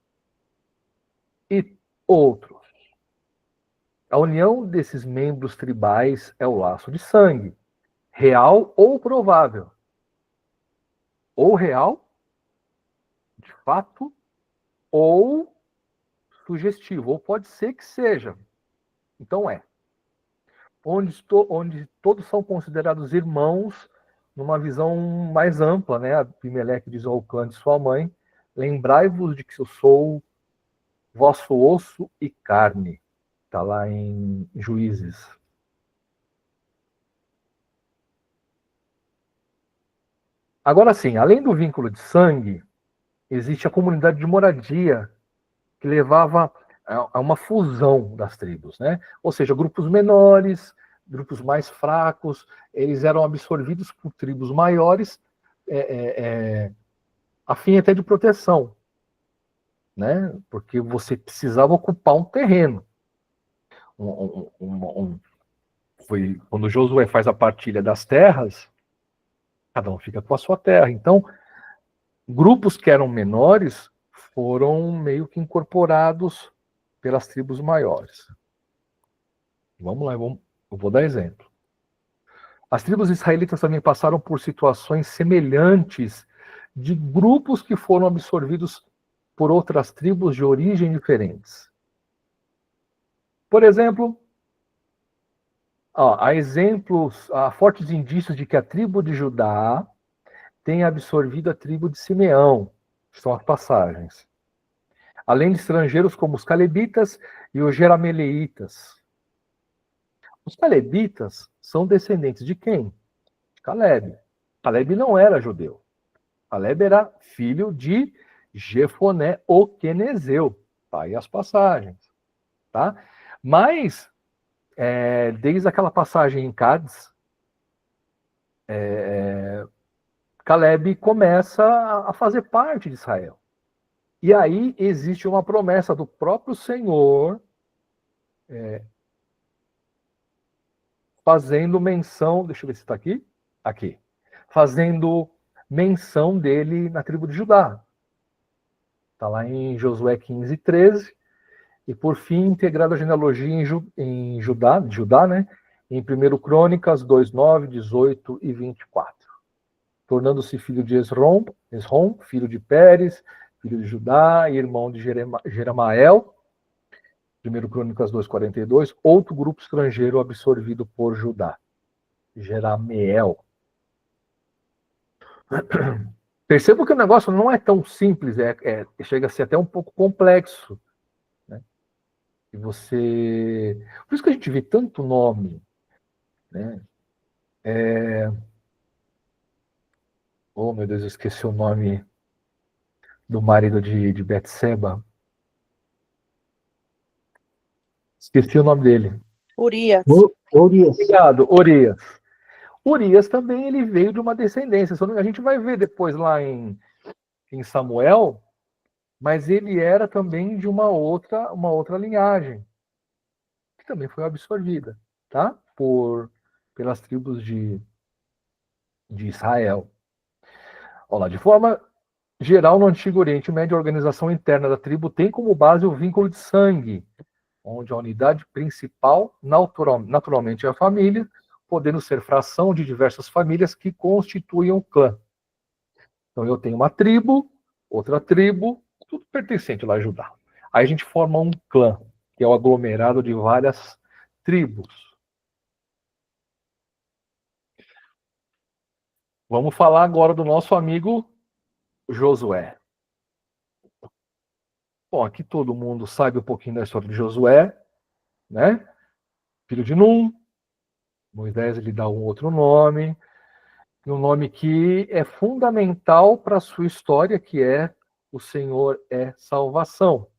[SPEAKER 1] e outros. A união desses membros tribais é o laço de sangue, real ou provável. Ou real, de fato, ou sugestivo, ou pode ser que seja. Então onde todos são considerados irmãos numa visão mais ampla, né? Abimeleque diz ao clã de sua mãe: lembrai-vos de que eu sou vosso osso e carne. Está lá em Juízes. Agora sim, além do vínculo de sangue, existe a comunidade de moradia que levava a uma fusão das tribos, né? Ou seja, grupos menores, grupos mais fracos, eles eram absorvidos por tribos maiores, a fim até de proteção, né? Porque você precisava ocupar um terreno. Foi quando Josué faz a partilha das terras, cada um fica com a sua terra. Então, grupos que eram menores foram meio que incorporados pelas tribos maiores. Vamos lá, eu vou dar exemplo. As tribos israelitas também passaram por situações semelhantes de grupos que foram absorvidos por outras tribos de origem diferentes. Por exemplo, há fortes indícios de que a tribo de Judá tem absorvido a tribo de Simeão, que são as passagens. Além de estrangeiros como os calebitas e os jerameleitas. Os calebitas são descendentes de quem? De Calebe. Calebe não era judeu. Calebe era filho de Jefoné, o quenezeu. Tá aí as passagens. Tá? Mas, desde aquela passagem em Cádiz, Calebe começa a fazer parte de Israel. E aí existe uma promessa do próprio Senhor fazendo menção, deixa eu ver se está aqui, aqui, fazendo menção dele na tribo de Judá. Está lá em Josué 15, 13, e por fim integrado a genealogia em Judá, né, em 1 Crônicas 2, 9, 18 e 24. Tornando-se filho de Esrom, filho de Pérez, filho de Judá e irmão de Jeramael, 1 Crônicas 2:42, outro grupo estrangeiro absorvido por Judá, Jerameel. Percebo que o negócio não é tão simples, chega a ser até um pouco complexo. Né? E você... Por isso que a gente vê tanto nome. Né? Oh, meu Deus, eu esqueci o nome do marido de Betseba. Esqueci o nome dele.
[SPEAKER 8] Urias.
[SPEAKER 2] Urias.
[SPEAKER 1] Obrigado, Urias. Urias também ele veio de uma descendência. A gente vai ver depois lá em Samuel, mas ele era também de uma outra linhagem, que também foi absorvida, tá? Pelas tribos de Israel. Olha lá, de forma geral, no Antigo Oriente Médio, a organização interna da tribo tem como base o vínculo de sangue, onde a unidade principal, naturalmente, é a família, podendo ser fração de diversas famílias que constituem um clã. Então, eu tenho uma tribo, outra tribo, tudo pertencente lá a Judá. Aí a gente forma um clã. que é o aglomerado de várias tribos. Vamos falar agora do nosso amigo Josué. Bom, aqui todo mundo sabe um pouquinho da história de Josué, né? Filho de Num. Moisés lhe dá um outro nome, um nome que é fundamental para a sua história, que é o Senhor é salvação.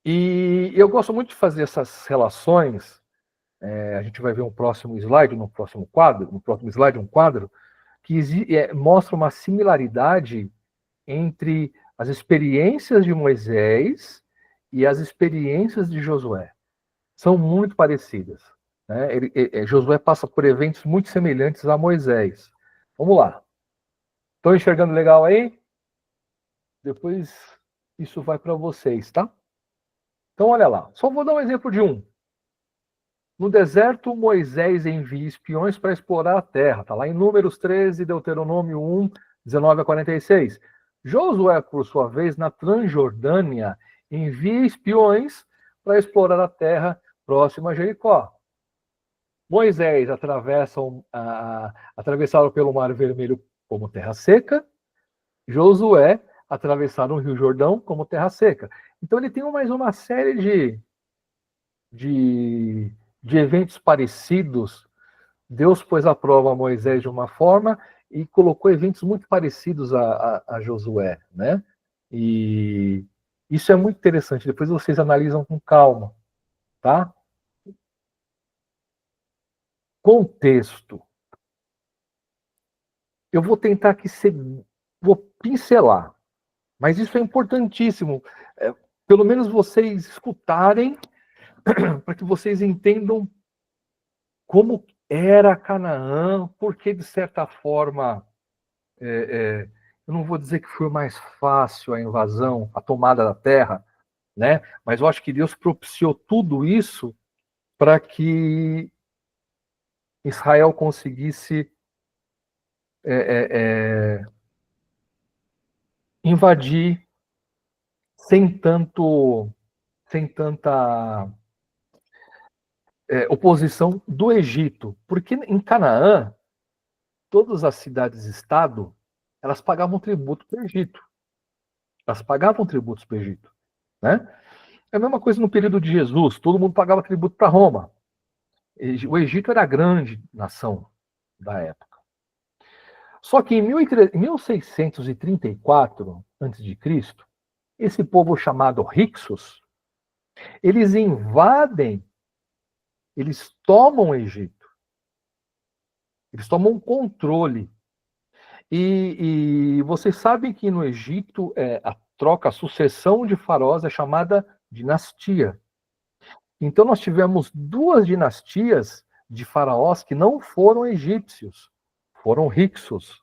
[SPEAKER 1] E eu gosto muito de fazer essas relações. A gente vai ver um próximo slide, no próximo slide, um quadro que mostra uma similaridade entre as experiências de Moisés e as experiências de Josué. São muito parecidas, né? Josué passa por eventos muito semelhantes a Moisés. Vamos lá. Estão enxergando legal aí? Depois isso vai para vocês, tá? Então, olha lá. Só vou dar um exemplo de um. No deserto, Moisés envia espiões para explorar a terra. Está lá em Números 13, Deuteronômio 1, 19 a 46. Josué, por sua vez, na Transjordânia, envia espiões para explorar a terra próxima a Jericó. Moisés atravessaram pelo Mar Vermelho como terra seca. Josué atravessaram o Rio Jordão como terra seca. Então ele tem mais uma série de eventos parecidos. Deus pôs à prova Moisés de uma forma e colocou eventos muito parecidos a Josué, né? E isso é muito interessante. Depois vocês analisam com calma, tá? Contexto. Eu vou tentar aqui vou pincelar, mas isso é importantíssimo. Pelo menos vocês escutarem, para que vocês entendam como era Canaã, porque, de certa forma, eu não vou dizer que foi mais fácil a invasão, a tomada da terra, né? Mas eu acho que Deus propiciou tudo isso para que Israel conseguisse invadir sem tanta oposição do Egito. Porque em Canaã, todas as cidades-estado, elas pagavam tributo para o Egito. Elas pagavam tributos para o Egito, né? É a mesma coisa no período de Jesus, todo mundo pagava tributo para Roma. O Egito era a grande nação da época. Só que em 1634 a.C., esse povo chamado Hyksos, eles invadem, eles tomam o Egito. Eles tomam controle. E vocês sabem que no Egito a sucessão de faraós é chamada dinastia. Então nós tivemos duas dinastias de faraós que não foram egípcios, foram Hyksos.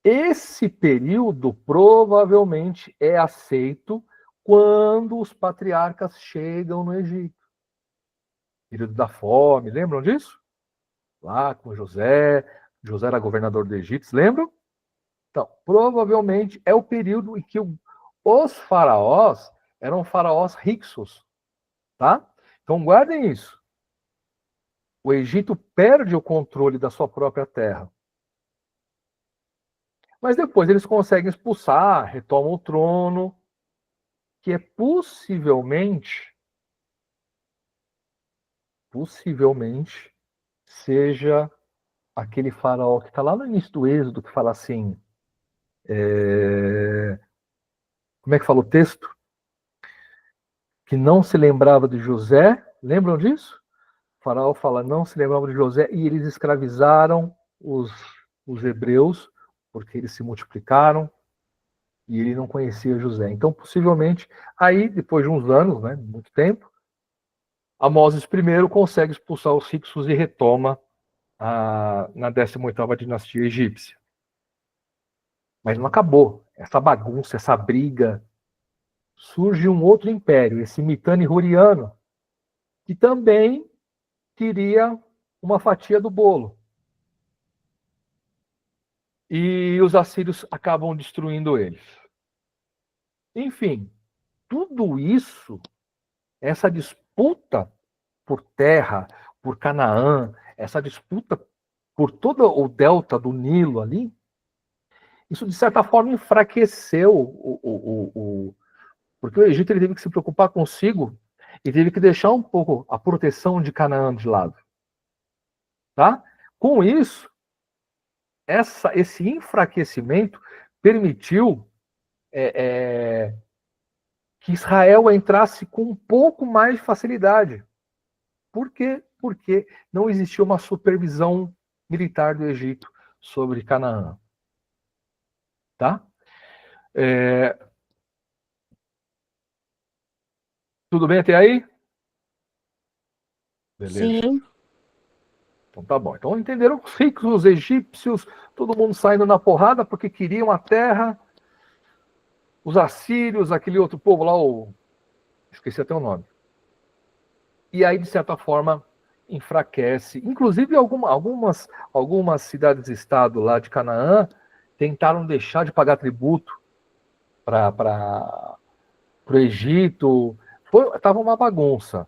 [SPEAKER 1] Esse período provavelmente é aceito quando os patriarcas chegam no Egito. Período da fome, lembram disso? Lá com José era governador do Egito, lembram? Então, provavelmente é o período em que os faraós eram faraós Hyksos, tá? Então guardem isso. O Egito perde o controle da sua própria terra. Mas depois eles conseguem expulsar, retomam o trono, que é possivelmente seja aquele faraó que está lá no início do Êxodo, que fala assim, como é que fala o texto? Que não se lembrava de José, lembram disso? O faraó fala, não se lembrava de José, e eles escravizaram os hebreus, porque eles se multiplicaram, e ele não conhecia José. Então, possivelmente, aí, depois de uns anos, né, muito tempo, Amós I consegue expulsar os Hyksos e retoma na 18ª dinastia egípcia. Mas não acabou. Essa bagunça, essa briga, surge um outro império, esse Mitanni-Hurriano, que também queria uma fatia do bolo. E os assírios acabam destruindo eles. Enfim, tudo isso, essa disputa por terra, por Canaã, essa disputa por todo o delta do Nilo ali, isso de certa forma enfraqueceu porque o Egito ele teve que se preocupar consigo e teve que deixar um pouco a proteção de Canaã de lado. Tá? Com isso, esse enfraquecimento permitiu que Israel entrasse com um pouco mais de facilidade. Por quê? Porque não existia uma supervisão militar do Egito sobre Canaã. Tá? Tudo bem até aí? Beleza.
[SPEAKER 8] Sim.
[SPEAKER 1] Então tá bom. Então entenderam os ricos, os egípcios, todo mundo saindo na porrada porque queriam a terra. Os assírios, aquele outro povo lá, esqueci até o nome. E aí, de certa forma, enfraquece. Inclusive, algumas cidades-estado lá de Canaã tentaram deixar de pagar tributo para o Egito. Estava uma bagunça,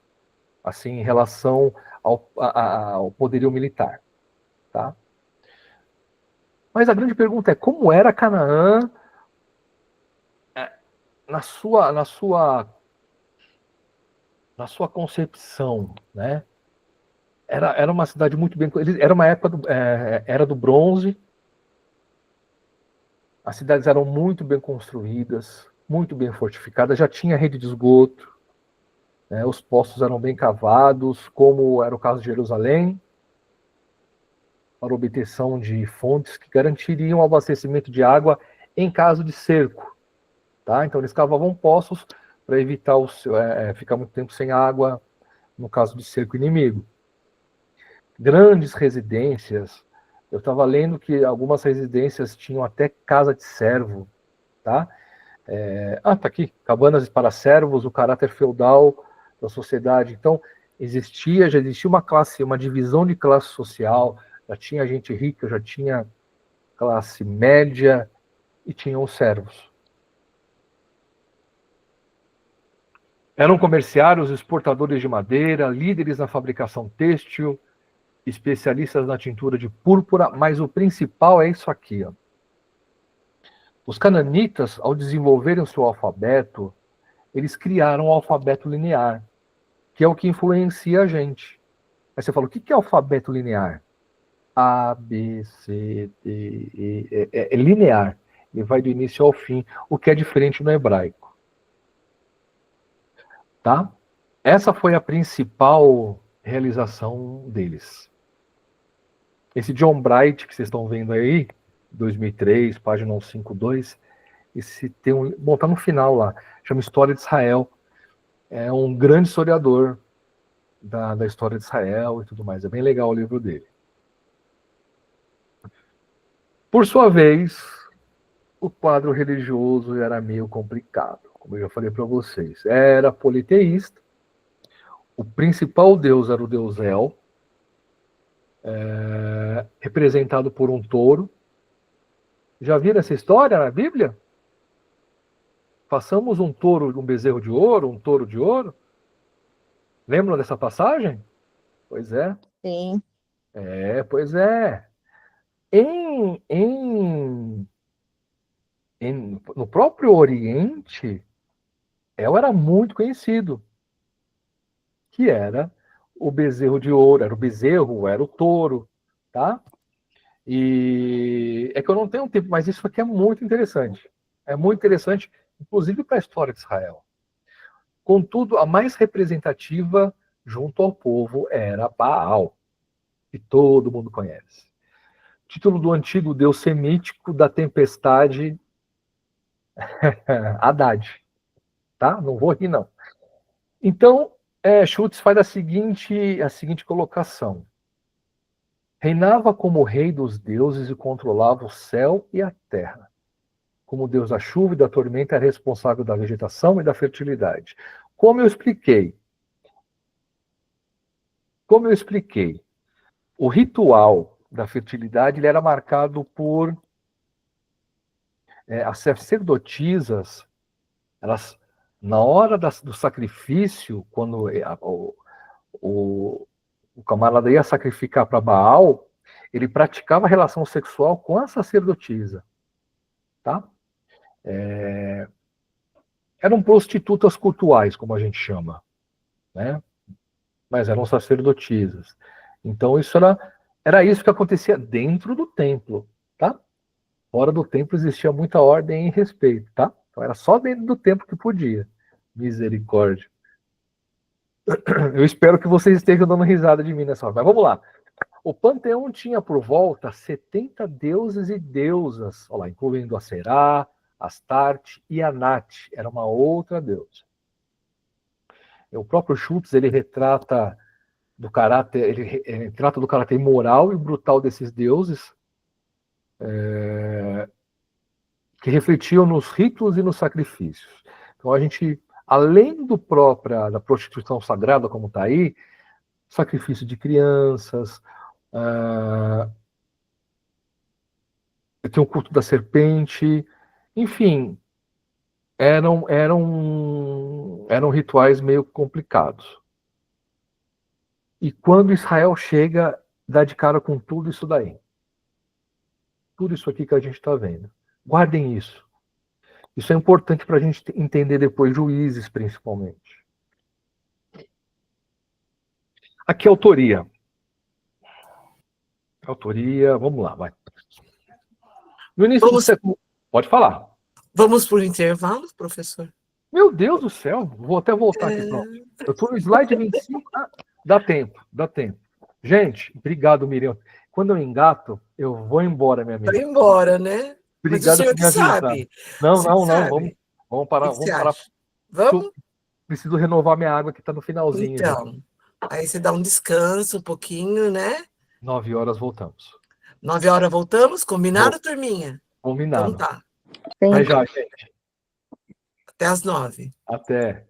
[SPEAKER 1] assim, em relação ao poderio militar. Tá? Mas a grande pergunta é, como era Canaã na sua concepção, né? Era uma cidade muito bem... Era uma época era do bronze. As cidades eram muito bem construídas, muito bem fortificadas, já tinha rede de esgoto, né? Os poços eram bem cavados, como era o caso de Jerusalém, para obtenção de fontes que garantiriam o abastecimento de água em caso de cerco. Tá? Então eles cavavam poços para evitar ficar muito tempo sem água no caso de cerco inimigo. Grandes residências. Eu estava lendo que algumas residências tinham até casa de servo. Tá? Tá aqui. Cabanas para servos, o caráter feudal da sociedade. Então, já existia uma divisão de classe social. Já tinha gente rica, já tinha classe média e tinham os servos. Eram comerciários, exportadores de madeira, líderes na fabricação têxtil, especialistas na tintura de púrpura, mas o principal é isso aqui. Ó. Os cananitas, ao desenvolverem o seu alfabeto, eles criaram o alfabeto linear, que é o que influencia a gente. Aí você fala, o que é alfabeto linear? A, B, C, D, E, é linear. Ele vai do início ao fim, o que é diferente no hebraico. Tá? Essa foi a principal realização deles. Esse John Bright, que vocês estão vendo aí, 2003, página 152, bom, tá no final lá, chama História de Israel. É um grande historiador da história de Israel e tudo mais. É bem legal o livro dele. Por sua vez, o quadro religioso era meio complicado, como eu já falei para vocês. Era politeísta, o principal deus era o deus El, representado por um touro. Já viram essa história na Bíblia? Façamos um touro, um bezerro de ouro, um touro de ouro. Lembram dessa passagem? Pois é.
[SPEAKER 8] Sim.
[SPEAKER 1] Pois é. No próprio Oriente, El era muito conhecido, que era o bezerro de ouro, era o bezerro, era o touro, tá? E é que eu não tenho tempo, mas isso aqui é muito interessante. É muito interessante, inclusive para a história de Israel. Contudo, a mais representativa junto ao povo era Baal, que todo mundo conhece. Título do antigo deus semítico da tempestade Haddad. Tá? Não vou rir, não. Então, Schultz faz a seguinte colocação. Reinava como rei dos deuses e controlava o céu e a terra. Como deus da chuva e da tormenta, era responsável da vegetação e da fertilidade. Como eu expliquei, o ritual da fertilidade ele era marcado por as sacerdotisas Elas, na hora do sacrifício, quando o, o camarada ia sacrificar para Baal, ele praticava relação sexual com a sacerdotisa, tá? Eram prostitutas cultuais, como a gente chama, né? Mas eram sacerdotisas. Então isso era isso que acontecia dentro do templo, tá? Fora do templo existia muita ordem e respeito, tá? Então era só dentro do templo que podia. Misericórdia. Eu espero que vocês estejam dando risada de mim nessa hora. Mas vamos lá. O panteão tinha por volta 70 deuses e deusas, olha lá, incluindo a Será, Astarte e Anat, era uma outra deusa. O próprio Schultz, ele retrata ele trata do caráter moral e brutal desses deuses, que refletiam nos ritos e nos sacrifícios. Então a gente, além da prostituição sagrada, como está aí, sacrifício de crianças, tem o culto da serpente, enfim, eram rituais meio complicados. E quando Israel chega, dá de cara com tudo isso daí. Tudo isso aqui que a gente está vendo. Guardem isso. Isso é importante para a gente entender depois Juízes, principalmente. Aqui a autoria. Autoria, vamos lá, vai. No início do século... Pode falar.
[SPEAKER 3] Vamos por intervalo, professor?
[SPEAKER 1] Meu Deus do céu, vou até voltar aqui. Pronto. Eu estou no slide 25. Dá tempo, dá tempo. Gente, obrigado, Miriam. Quando eu engato, eu vou embora, minha amiga.
[SPEAKER 3] Vai embora, né? Mas o
[SPEAKER 1] Obrigado
[SPEAKER 3] senhor
[SPEAKER 1] por
[SPEAKER 3] que
[SPEAKER 1] me avisar.
[SPEAKER 3] sabe.
[SPEAKER 1] Não,
[SPEAKER 3] Você
[SPEAKER 1] não,
[SPEAKER 3] que
[SPEAKER 1] não.
[SPEAKER 3] sabe.
[SPEAKER 1] Vamos parar.
[SPEAKER 3] O que você
[SPEAKER 1] Vamos parar.
[SPEAKER 3] acha? Vamos?
[SPEAKER 1] Preciso renovar minha água que está no finalzinho. Já.
[SPEAKER 3] Então, aí você dá um descanso um pouquinho, né?
[SPEAKER 1] 9 horas voltamos.
[SPEAKER 3] 9 horas voltamos? Combinado, turminha?
[SPEAKER 1] Combinado.
[SPEAKER 3] Então tá.
[SPEAKER 1] Até já, gente.
[SPEAKER 3] Até às 9.
[SPEAKER 1] Até.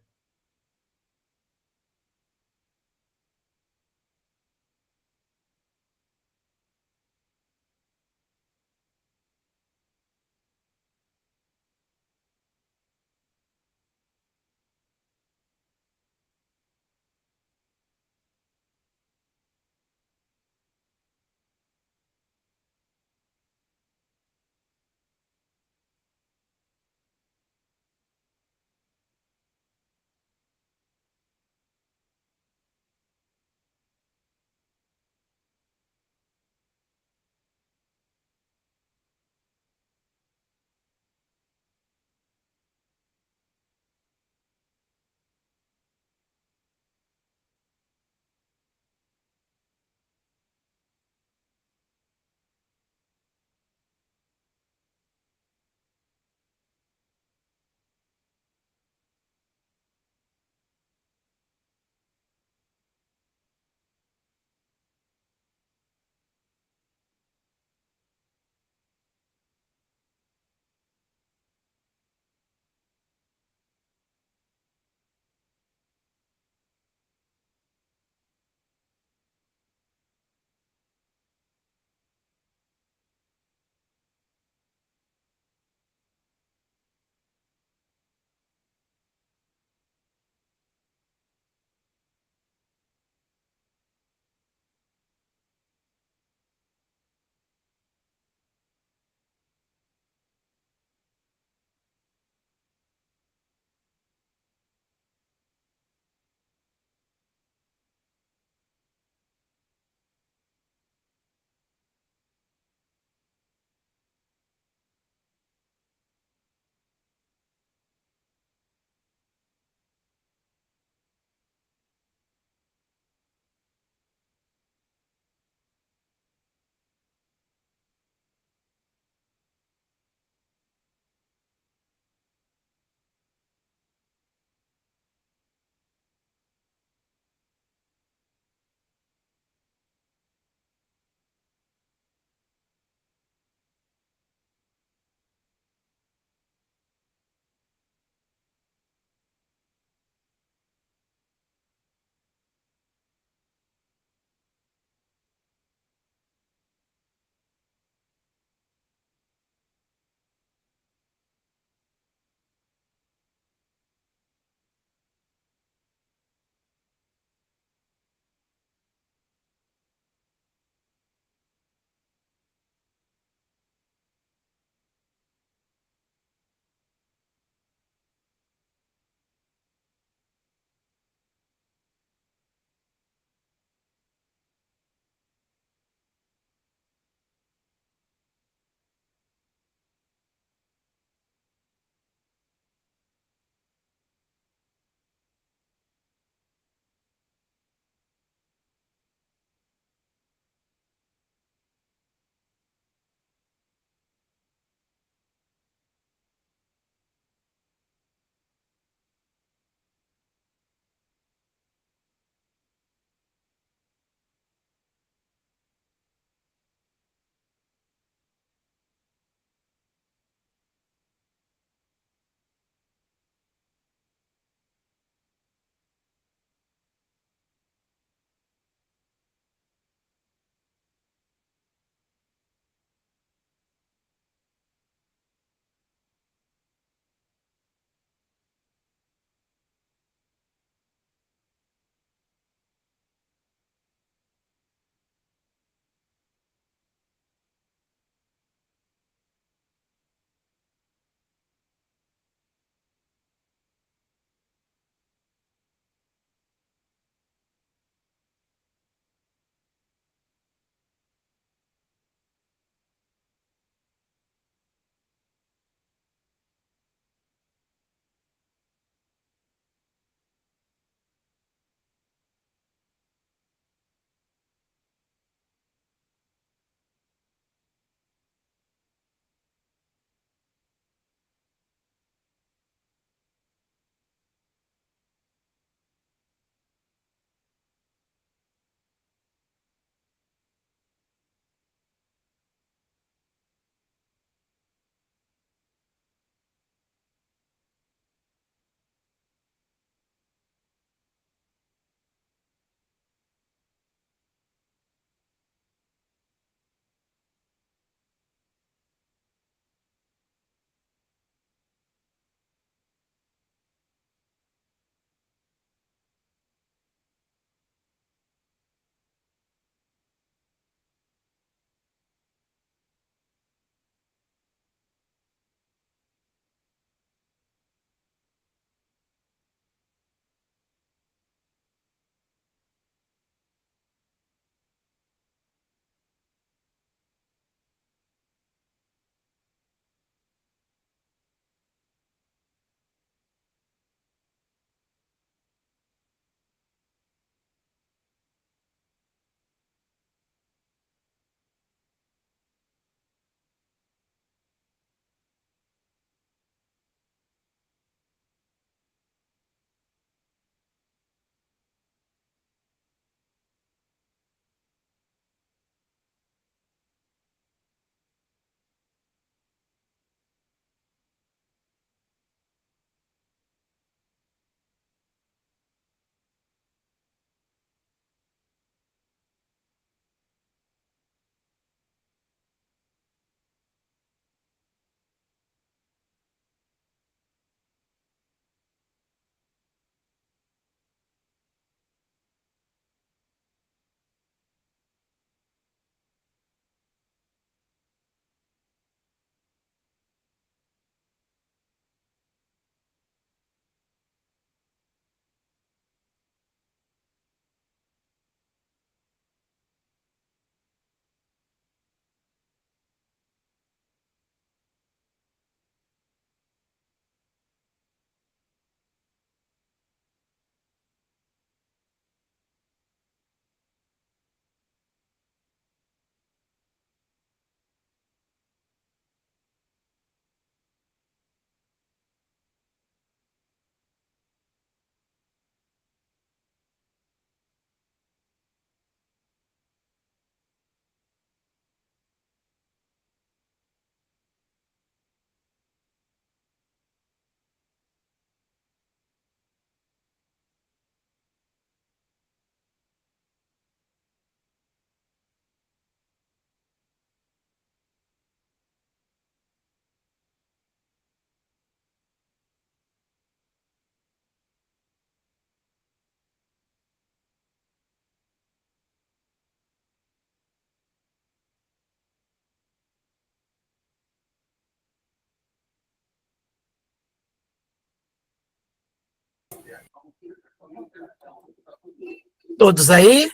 [SPEAKER 3] Todos aí?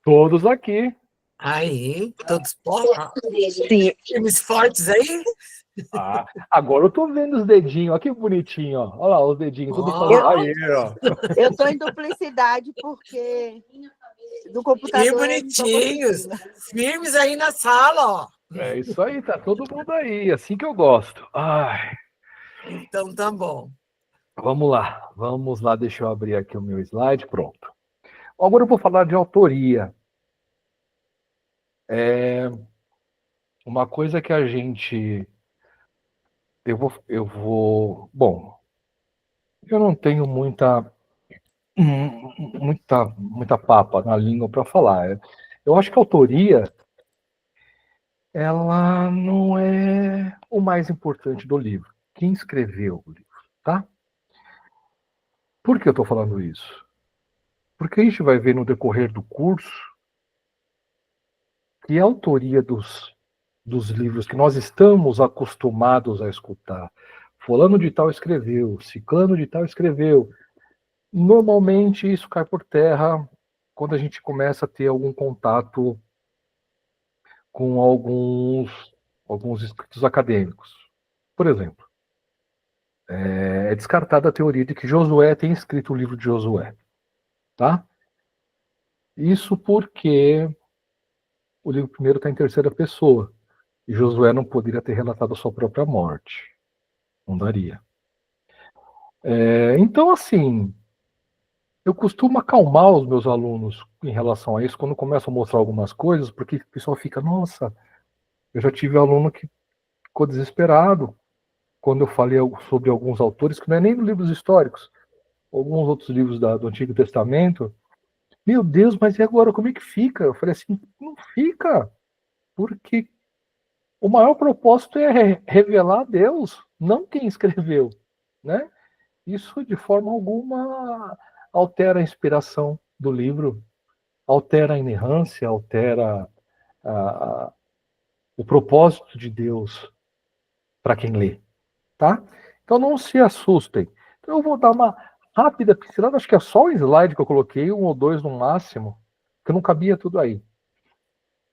[SPEAKER 1] Todos aqui.
[SPEAKER 3] Aí, todos fortes?
[SPEAKER 7] Sim.
[SPEAKER 3] Times fortes aí?
[SPEAKER 1] Ah, agora eu tô vendo os dedinhos. Olha que bonitinho, ó. Olha lá os dedinhos, tudo
[SPEAKER 3] Ó.
[SPEAKER 1] fazendo. Aí, ó.
[SPEAKER 8] Eu estou em duplicidade porque do
[SPEAKER 3] Que
[SPEAKER 8] computador eu não tô
[SPEAKER 3] bonitinhos.
[SPEAKER 8] conseguindo.
[SPEAKER 3] Firmes aí na sala, ó.
[SPEAKER 1] É isso aí, tá todo mundo aí, assim que eu gosto. Ai,
[SPEAKER 3] Então tá bom.
[SPEAKER 1] vamos lá, deixa eu abrir aqui o meu slide, pronto. Agora eu vou falar de autoria. Uma coisa que a gente, bom, eu não tenho muita papa na língua para falar. Eu acho que a autoria, ela não é o mais importante do livro. Quem escreveu o livro, tá? Por que eu estou falando isso? Porque a gente vai ver no decorrer do curso que a autoria dos livros que nós estamos acostumados a escutar, fulano de tal escreveu, ciclano de tal escreveu, normalmente isso cai por terra quando a gente começa a ter algum contato com alguns escritos acadêmicos. Por exemplo, é descartada a teoria de que Josué tem escrito o livro de Josué. Tá? Isso porque o livro primeiro está em terceira pessoa. E Josué não poderia ter relatado a sua própria morte. Não daria. Então, assim, eu costumo acalmar os meus alunos em relação a isso quando começo a mostrar algumas coisas, porque o pessoal fica, nossa, eu já tive aluno que ficou desesperado quando eu falei sobre alguns autores, que não é nem dos livros históricos, alguns outros livros do Antigo Testamento. Meu Deus, mas e agora, como é que fica? Eu falei assim, não fica, porque o maior propósito é revelar a Deus, não quem escreveu, né? Isso, de forma alguma, altera a inspiração do livro, altera a inerrância, altera o propósito de Deus para quem lê, tá? Então não se assustem. Então eu vou dar uma rápida pincelada, acho que é só o slide que eu coloquei, 1 ou 2 no máximo, que não cabia tudo aí.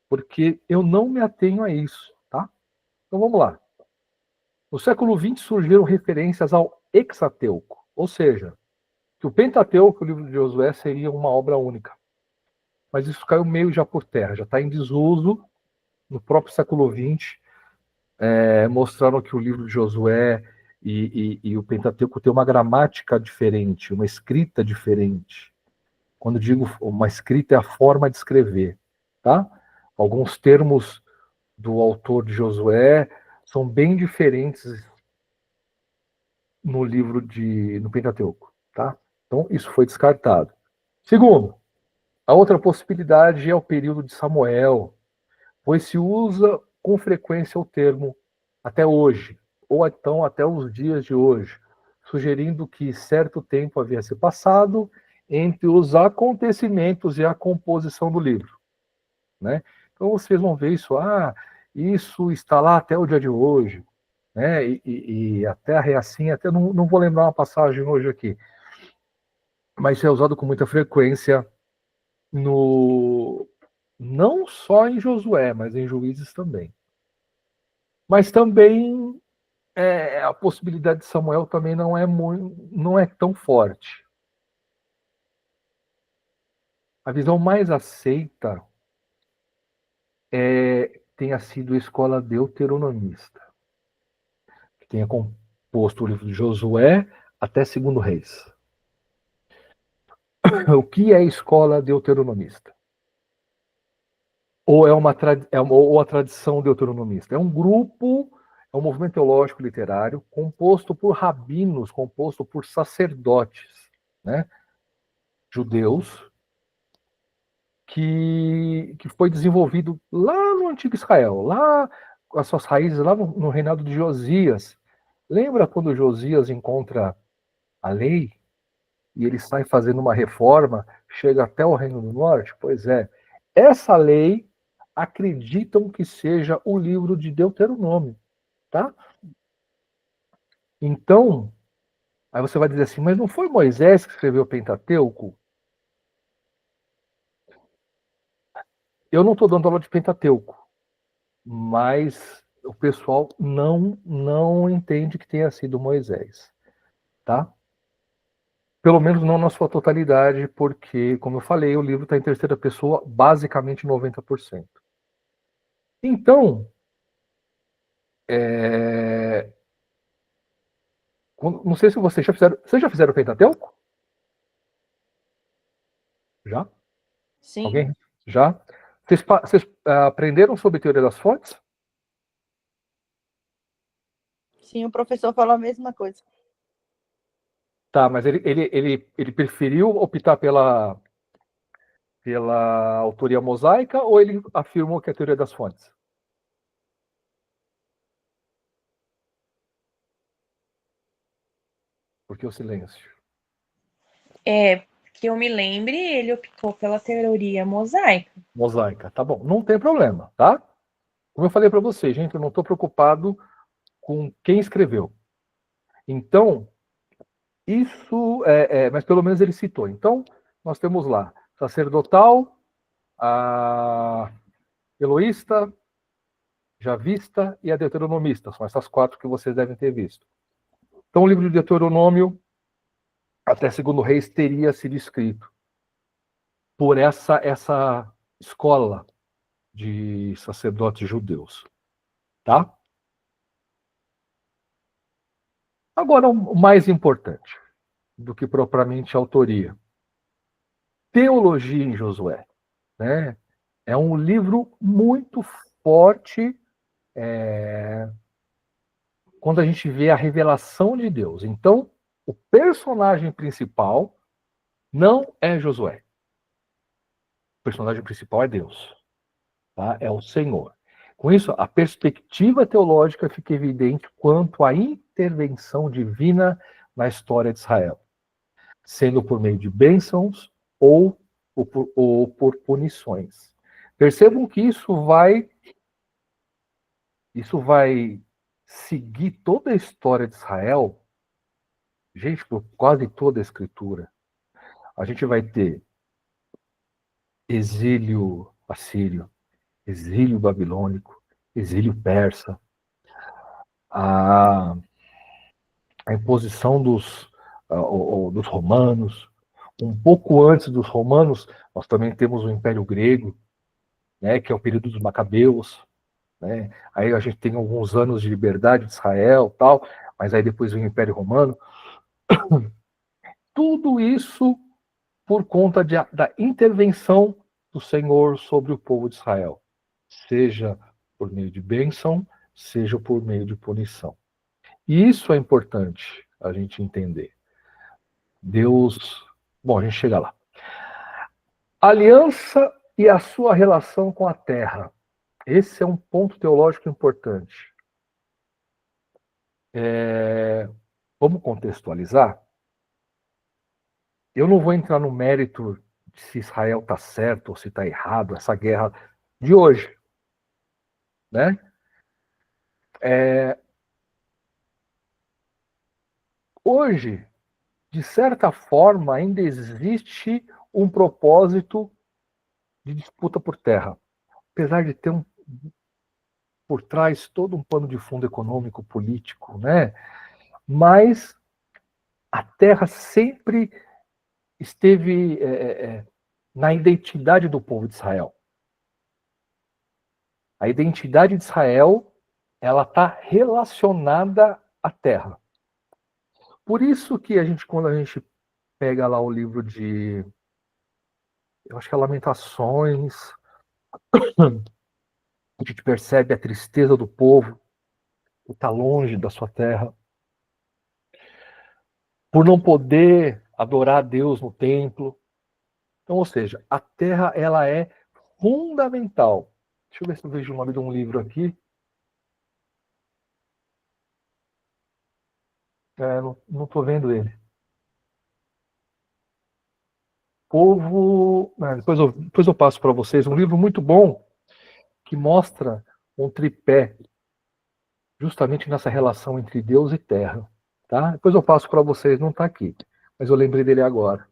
[SPEAKER 1] Porque eu não me atenho a isso, tá? Então vamos lá. No século XX surgiram referências ao Hexateuco, ou seja, que o Pentateuco, o livro de Josué, seria uma obra única. Mas isso caiu meio já por terra, já está em desuso. No próprio século XX, mostraram que o livro de Josué e o Pentateuco tem uma gramática diferente, uma escrita diferente. Quando digo uma escrita, é a forma de escrever, tá? Alguns termos do autor de Josué são bem diferentes no Pentateuco, tá? Então, isso foi descartado. Segundo, a outra possibilidade é o período de Samuel, pois se usa com frequência o termo até hoje, ou então até os dias de hoje, sugerindo que certo tempo havia se passado entre os acontecimentos e a composição do livro, né? Então vocês vão ver isso, isso está lá até o dia de hoje, né? E a terra é assim, até não vou lembrar uma passagem hoje aqui, mas é usado com muita frequência não só em Josué, mas em Juízes também. Mas também a possibilidade de Samuel também não é tão forte. A visão mais aceita tenha sido a escola deuteronomista, que tenha composto o livro de Josué até 2 Reis. O que é a escola deuteronomista? Ou ou a tradição deuteronomista? É um grupo, é um movimento teológico literário composto por rabinos, composto por sacerdotes, né, judeus, que foi desenvolvido lá no Antigo Israel, lá com as suas raízes, lá no reinado de Josias. Lembra quando Josias encontra a lei e ele sai fazendo uma reforma, chega até o Reino do Norte? Pois é, essa lei acreditam que seja o livro de Deuteronômio, tá? Então, Aí você vai dizer assim, mas não foi Moisés que escreveu o Pentateuco? Eu não estou dando aula de Pentateuco, mas o pessoal não entende que tenha sido Moisés, tá? Pelo menos não na sua totalidade, porque, como eu falei, o livro está em terceira pessoa, basicamente 90%. Então, não sei se vocês já fizeram. Vocês já fizeram o Pentateuco? Já?
[SPEAKER 8] Sim,
[SPEAKER 1] Alguém? Já? Vocês aprenderam sobre teoria das fontes?
[SPEAKER 8] sim, o professor falou a mesma coisa.
[SPEAKER 1] Tá, mas ele preferiu optar pela autoria mosaica ou ele afirmou que é a teoria das fontes? Por que o silêncio?
[SPEAKER 9] Que eu me lembre, ele optou pela teoria mosaica.
[SPEAKER 1] Mosaica, tá bom. Não tem problema, tá? Como eu falei para vocês, gente, eu não estou preocupado com quem escreveu. Então, isso mas pelo menos ele citou. Então, nós temos lá sacerdotal, a eloísta, javista e a deuteronomista. São essas 4 que vocês devem ter visto. Então, o livro de Deuteronômio, até segundo Reis, teria sido escrito por essa escola de sacerdotes judeus, tá? Agora, o mais importante do que propriamente a autoria. Teologia em Josué, né? É um livro muito forte quando a gente vê a revelação de Deus. Então, o personagem principal não é Josué. O personagem principal é Deus, tá? É o Senhor. Com isso, a perspectiva teológica fica evidente quanto à intervenção divina na história de Israel, sendo por meio de bênçãos ou por punições. Percebam que isso vai seguir toda a história de Israel, gente, por quase toda a Escritura. A gente vai ter exílio assírio, exílio babilônico, exílio persa, a imposição dos romanos. Um pouco antes dos romanos, nós também temos o Império Grego, né, que é o período dos Macabeus, né? Aí a gente tem alguns anos de liberdade de Israel, tal, mas aí depois vem o Império Romano. Tudo isso por conta da intervenção do Senhor sobre o povo de Israel, seja por meio de bênção, seja por meio de punição. E isso é importante a gente entender. Deus... Bom, a gente chega lá. Aliança e a sua relação com a terra. Esse é um ponto teológico importante. Vamos contextualizar? Eu não vou entrar no mérito de se Israel está certo ou se está errado, essa guerra de hoje, né? Hoje, de certa forma, ainda existe um propósito de disputa por terra. Apesar de ter por trás todo um pano de fundo econômico, político, né? Mas a terra sempre esteve na identidade do povo de Israel. A identidade de Israel, ela está relacionada à terra. Por isso que quando a gente pega lá o livro de, eu acho que é Lamentações, a gente percebe a tristeza do povo que está longe da sua terra, por não poder adorar a Deus no templo. Então, ou seja, a terra, ela é fundamental. Deixa eu ver se eu vejo o nome de um livro aqui. Não estou vendo ele. Povo... depois eu passo para vocês. Um livro muito bom que mostra um tripé justamente nessa relação entre Deus e terra. tá? Depois eu passo para vocês, não está aqui, mas eu lembrei dele agora.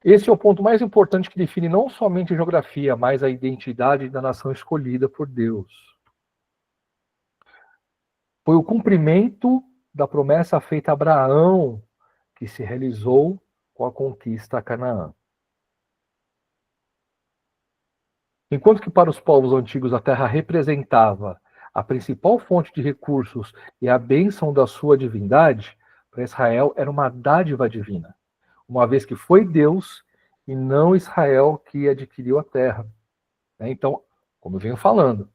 [SPEAKER 1] Esse é o ponto mais importante que define não somente a geografia, mas a identidade da nação escolhida por Deus. Foi o cumprimento da promessa feita a Abraão que se realizou com a conquista a Canaã. Enquanto que para os povos antigos a terra representava a principal fonte de recursos e a bênção da sua divindade, para Israel era uma dádiva divina, uma vez que foi Deus e não Israel que adquiriu a terra. Então, como eu venho falando,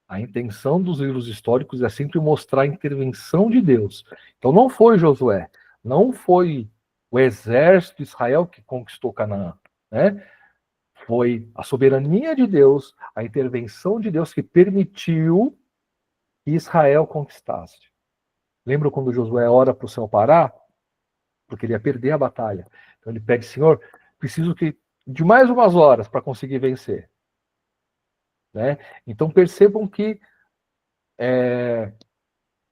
[SPEAKER 1] a intenção dos livros históricos é sempre mostrar a intervenção de Deus. Então não foi Josué, não foi o exército de Israel que conquistou Canaã, né? Foi a soberania de Deus, a intervenção de Deus que permitiu que Israel conquistasse. Lembra quando Josué ora para o céu parar? Porque ele ia perder a batalha. Então ele pede, Senhor, preciso de mais umas horas para conseguir vencer. Né? Então percebam que,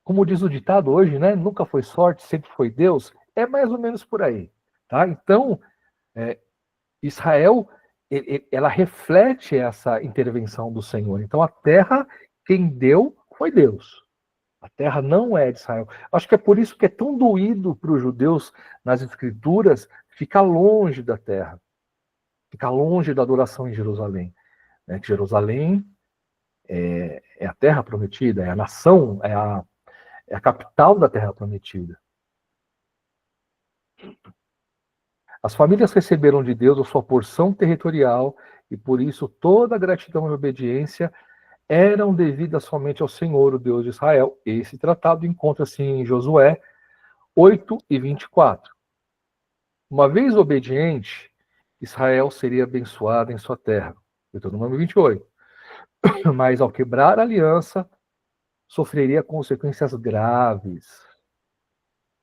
[SPEAKER 1] como diz o ditado hoje, né? Nunca foi sorte, sempre foi Deus. É mais ou menos por aí. Tá? Então, Israel, ela reflete essa intervenção do Senhor. Então a terra, quem deu foi Deus. A terra não é de Israel. Acho que é por isso que é tão doído para os judeus nas escrituras ficar longe da terra, ficar longe da adoração em Jerusalém. Né? Jerusalém é a terra prometida, é a nação, é a capital da terra prometida. As famílias receberam de Deus a sua porção territorial e por isso toda a gratidão e obediência eram devidas somente ao Senhor, o Deus de Israel. Esse tratado encontra-se em Josué 8:24. Uma vez obediente, Israel seria abençoado em sua terra. Deuteronômio 28. Mas ao quebrar a aliança, sofreria consequências graves,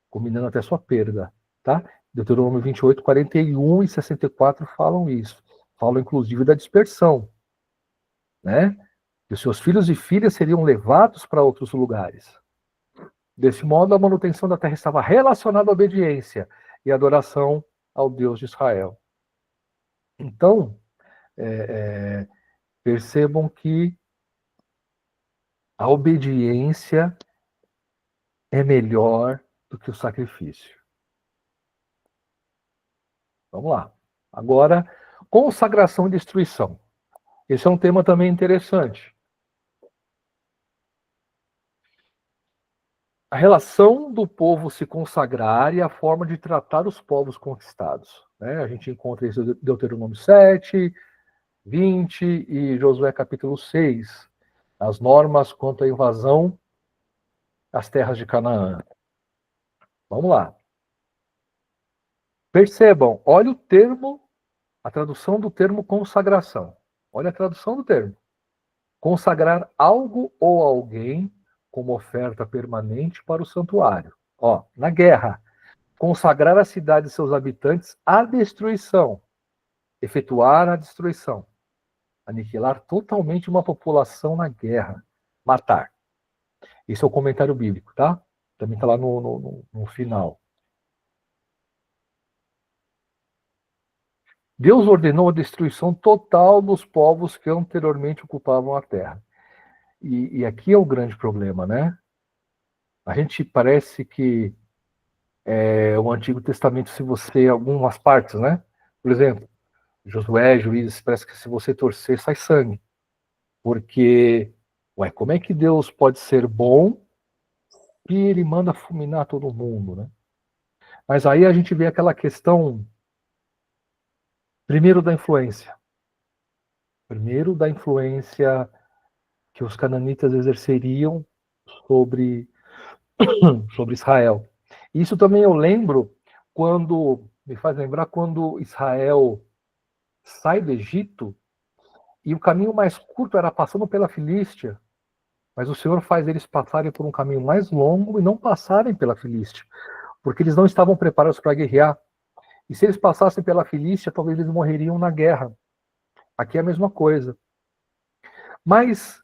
[SPEAKER 1] culminando até sua perda. Tá? Deuteronômio 28, 41 e 64 falam isso. Falam inclusive da dispersão. Né? E os seus filhos e filhas seriam levados para outros lugares. Desse modo, a manutenção da terra estava relacionada à obediência e adoração ao Deus de Israel. Então, percebam que a obediência é melhor do que o sacrifício. Vamos lá. Agora, consagração e destruição. Esse é um tema também interessante. A relação do povo se consagrar e a forma de tratar os povos conquistados. Né? A gente encontra isso em Deuteronômio 7, 20 e Josué capítulo 6. As normas quanto à invasão às terras de Canaã. Vamos lá. Percebam, olha o termo, a tradução do termo consagração. Olha a tradução do termo. Consagrar algo ou alguém como oferta permanente para o santuário. Ó, na guerra, consagrar a cidade e seus habitantes à destruição. Efetuar a destruição. Aniquilar totalmente uma população na guerra. Matar. Esse é o comentário bíblico, tá? Também está lá no final. Deus ordenou a destruição total dos povos que anteriormente ocupavam a terra. E aqui é o grande problema, né? A gente parece que o Antigo Testamento, se você, algumas partes, né? Por exemplo, Josué, Juízes, parece que se você torcer, sai sangue. Porque, como é que Deus pode ser bom e ele manda fulminar todo mundo, né? Mas aí a gente vê aquela questão, primeiro da influência que os cananitas exerceriam sobre Israel. Isso também eu lembro me faz lembrar quando Israel sai do Egito e o caminho mais curto era passando pela Filístia, mas o Senhor faz eles passarem por um caminho mais longo e não passarem pela Filístia, porque eles não estavam preparados para guerrear. E se eles passassem pela Filístia, talvez eles morreriam na guerra. Aqui é a mesma coisa. Mas,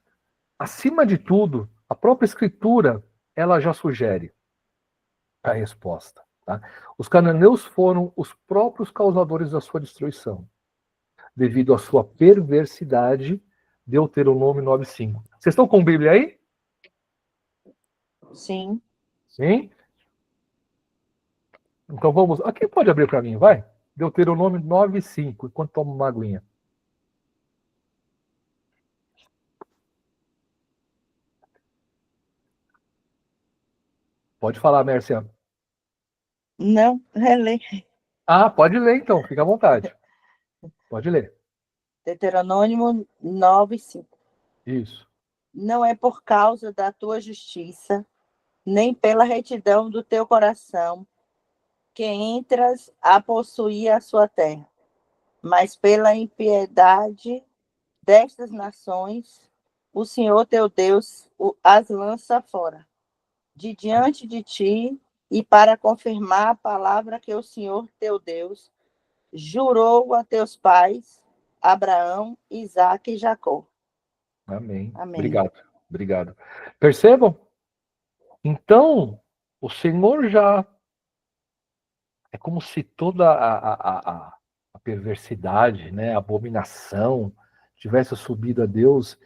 [SPEAKER 1] acima de tudo, a própria Escritura, ela já sugere. a resposta. Tá? Os cananeus foram os próprios causadores da sua destruição, devido à sua perversidade, Deuteronômio 9:5. Vocês estão com a Bíblia aí?
[SPEAKER 8] Sim.
[SPEAKER 1] Sim? Então vamos. Aqui pode abrir para mim, vai? Deuteronômio 9:5, enquanto tomo uma aguinha. Pode falar, Mércia.
[SPEAKER 8] Não, relê.
[SPEAKER 1] Ah, pode ler então, fica à vontade. Pode ler.
[SPEAKER 8] Deuteronômio 9:5.
[SPEAKER 1] Isso.
[SPEAKER 8] Não é por causa da tua justiça, nem pela retidão do teu coração, que entras a possuir a sua terra, mas pela impiedade destas nações, o Senhor teu Deus as lança fora, de diante de ti, e para confirmar a palavra que o Senhor teu Deus jurou a teus pais, Abraão, Isaque e Jacó.
[SPEAKER 1] Amém.
[SPEAKER 8] Amém.
[SPEAKER 1] Obrigado. Percebam? Então, o Senhor já... É como se toda a perversidade, né, a abominação, tivesse subido a Deus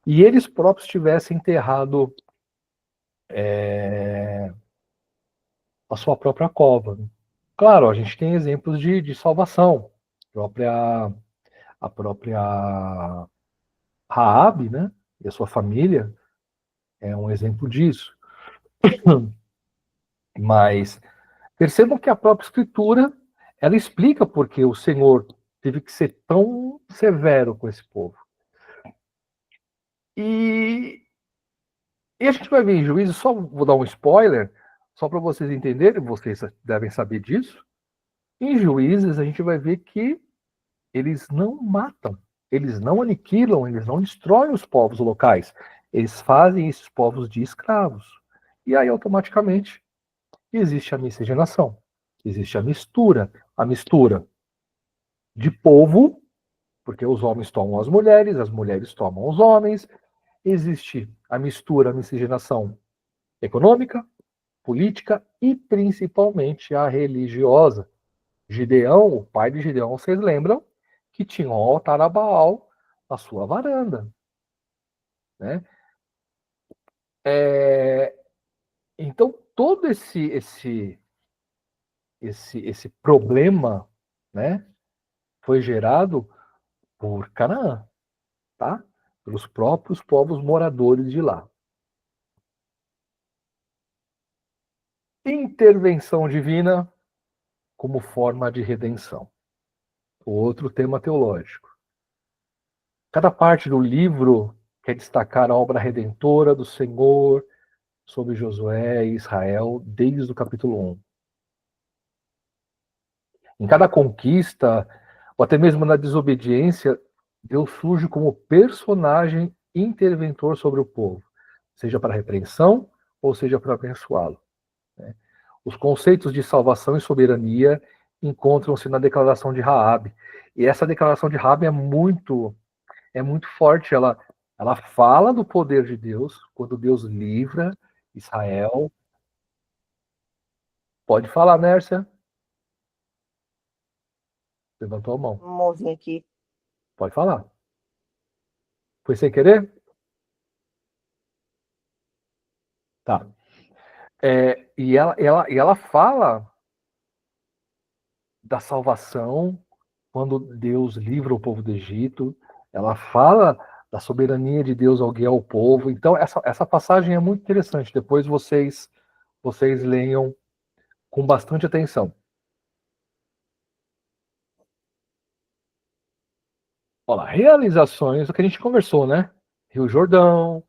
[SPEAKER 1] e eles próprios tivessem enterrado a sua própria cova. Claro, a gente tem exemplos de salvação. A própria Raabe, né, e a sua família é um exemplo disso. Mas percebam que a própria Escritura, ela explica por que o Senhor teve que ser tão severo com esse povo. E a gente vai ver em Juízes, só vou dar um spoiler, só para vocês entenderem, vocês devem saber disso. Em Juízes, a gente vai ver que eles não matam, eles não aniquilam, eles não destroem os povos locais. Eles fazem esses povos de escravos. E aí, automaticamente, existe a miscigenação, existe a mistura de povo, porque os homens tomam as mulheres tomam os homens, existe a miscigenação econômica, política e principalmente a religiosa. Gideão, o pai de Gideão, vocês lembram que tinha um altar a Baal na sua varanda, né? Então todo esse problema, né, foi gerado por Canaã, tá? Pelos próprios povos moradores de lá. Intervenção divina como forma de redenção. Outro tema teológico. Cada parte do livro quer destacar a obra redentora do Senhor sobre Josué e Israel desde o capítulo 1. Em cada conquista, ou até mesmo na desobediência, Deus surge como personagem interventor sobre o povo, seja para repreensão ou seja para abençoá-lo. Os conceitos de salvação e soberania encontram-se na declaração de Raabe. E essa declaração de Raabe é muito forte. Ela fala do poder de Deus quando Deus livra Israel. Pode falar, Mércia. Levantou a mão.
[SPEAKER 8] Um mozinho aqui.
[SPEAKER 1] Pode falar. Foi sem querer? Tá. E ela fala da salvação quando Deus livra o povo do Egito. Ela fala da soberania de Deus ao guiar o povo. Então, essa passagem é muito interessante. Depois vocês leiam com bastante atenção. Olha lá, realizações, o que a gente conversou, né? Rio Jordão,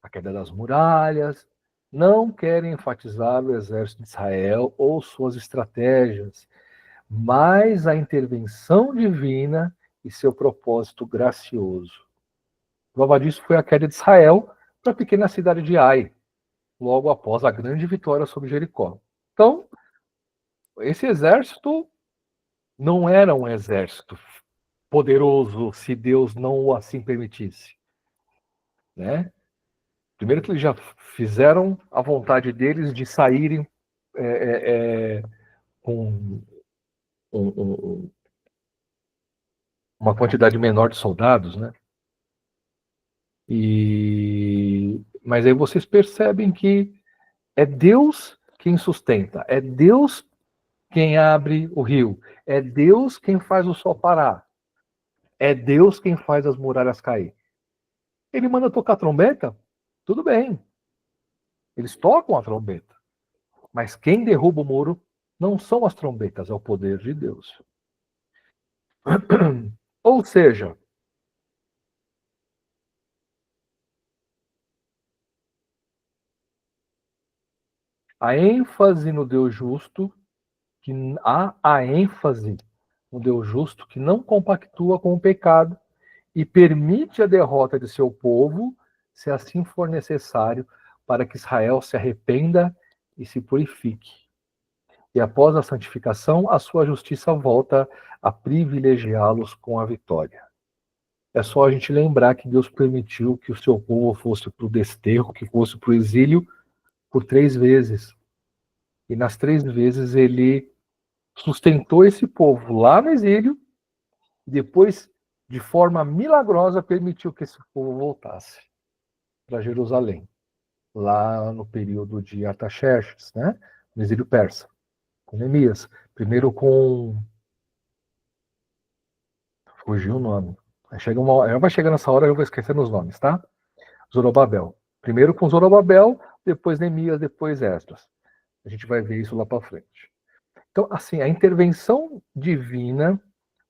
[SPEAKER 1] a queda das muralhas, não querem enfatizar o exército de Israel ou suas estratégias, mas a intervenção divina e seu propósito gracioso. Prova disso foi a queda de Israel para a pequena cidade de Ai, logo após a grande vitória sobre Jericó. Então, esse exército não era um exército poderoso se Deus não o assim permitisse, né? Primeiro que eles já fizeram a vontade deles de saírem com uma quantidade menor de soldados, né? Mas aí vocês percebem que é Deus quem sustenta, é Deus quem abre o rio, é Deus quem faz o sol parar, é Deus quem faz as muralhas cair. Ele manda tocar trombeta, tudo bem. Eles tocam a trombeta. Mas quem derruba o muro não são as trombetas, é o poder de Deus. Ou seja, a ênfase no Deus justo, que há a ênfase no Deus justo que não compactua com o pecado e permite a derrota de seu povo, se assim for necessário, para que Israel se arrependa e se purifique. E após a santificação, a sua justiça volta a privilegiá-los com a vitória. É só a gente lembrar que Deus permitiu que o seu povo fosse para o desterro, que fosse para o exílio, por 3 vezes. E nas 3 vezes ele sustentou esse povo lá no exílio, e depois, de forma milagrosa, permitiu que esse povo voltasse para Jerusalém, lá no período de Artaxerxes, né? No exílio persa, com Neemias. Primeiro com... Fugiu o nome. Vai chegar nessa hora, eu vou esquecendo os nomes, tá? Zorobabel. Primeiro com Zorobabel, depois Neemias, depois Esdras. A gente vai ver isso lá para frente. Então, assim, a intervenção divina,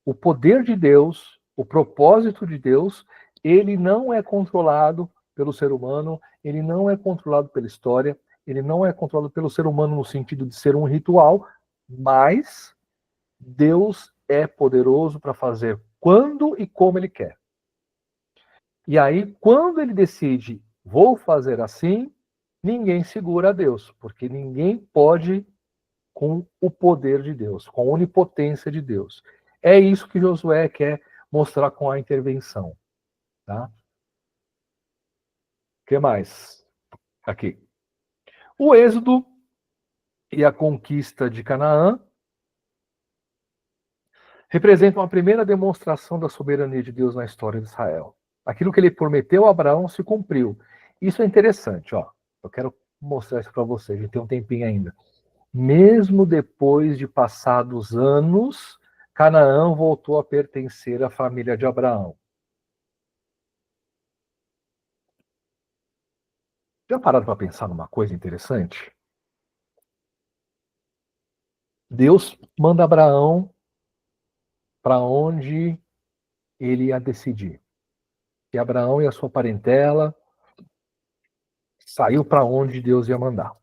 [SPEAKER 1] o poder de Deus, o propósito de Deus, ele não é controlado pelo ser humano, ele não é controlado pela história, ele não é controlado pelo ser humano no sentido de ser um ritual, mas Deus é poderoso para fazer quando e como ele quer. E aí, quando ele decide, vou fazer assim, ninguém segura a Deus, porque ninguém pode com o poder de Deus, com a onipotência de Deus. É isso que Josué quer mostrar com a intervenção. Tá? O que mais? Aqui. O êxodo e a conquista de Canaã representam a primeira demonstração da soberania de Deus na história de Israel. Aquilo que ele prometeu a Abraão se cumpriu. Isso é interessante, ó. Eu quero mostrar isso para vocês, a gente tem um tempinho ainda. Mesmo depois de passados anos, Canaã voltou a pertencer à família de Abraão. Já pararam para pensar numa coisa interessante? Deus manda Abraão para onde ele ia decidir. E Abraão e a sua parentela saiu para onde Deus ia mandar.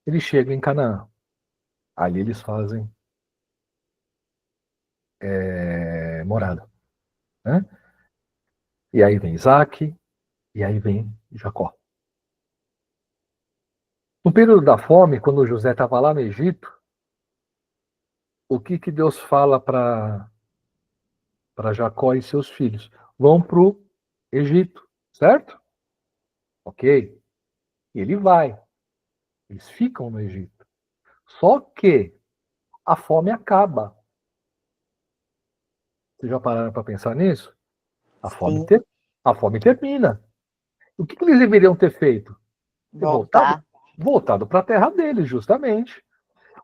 [SPEAKER 1] Eles chegam em Canaã. Ali eles fazem morada. Né? E aí vem Isaac, e aí vem Jacó. No período da fome, quando José estava lá no Egito, o que Deus fala para Jacó e seus filhos? Vão para o Egito, certo? Ok. E ele vai. Eles ficam no Egito. Só que a fome acaba. Vocês já pararam para pensar nisso? A fome termina. O que eles deveriam ter feito? Voltado para a terra deles, justamente.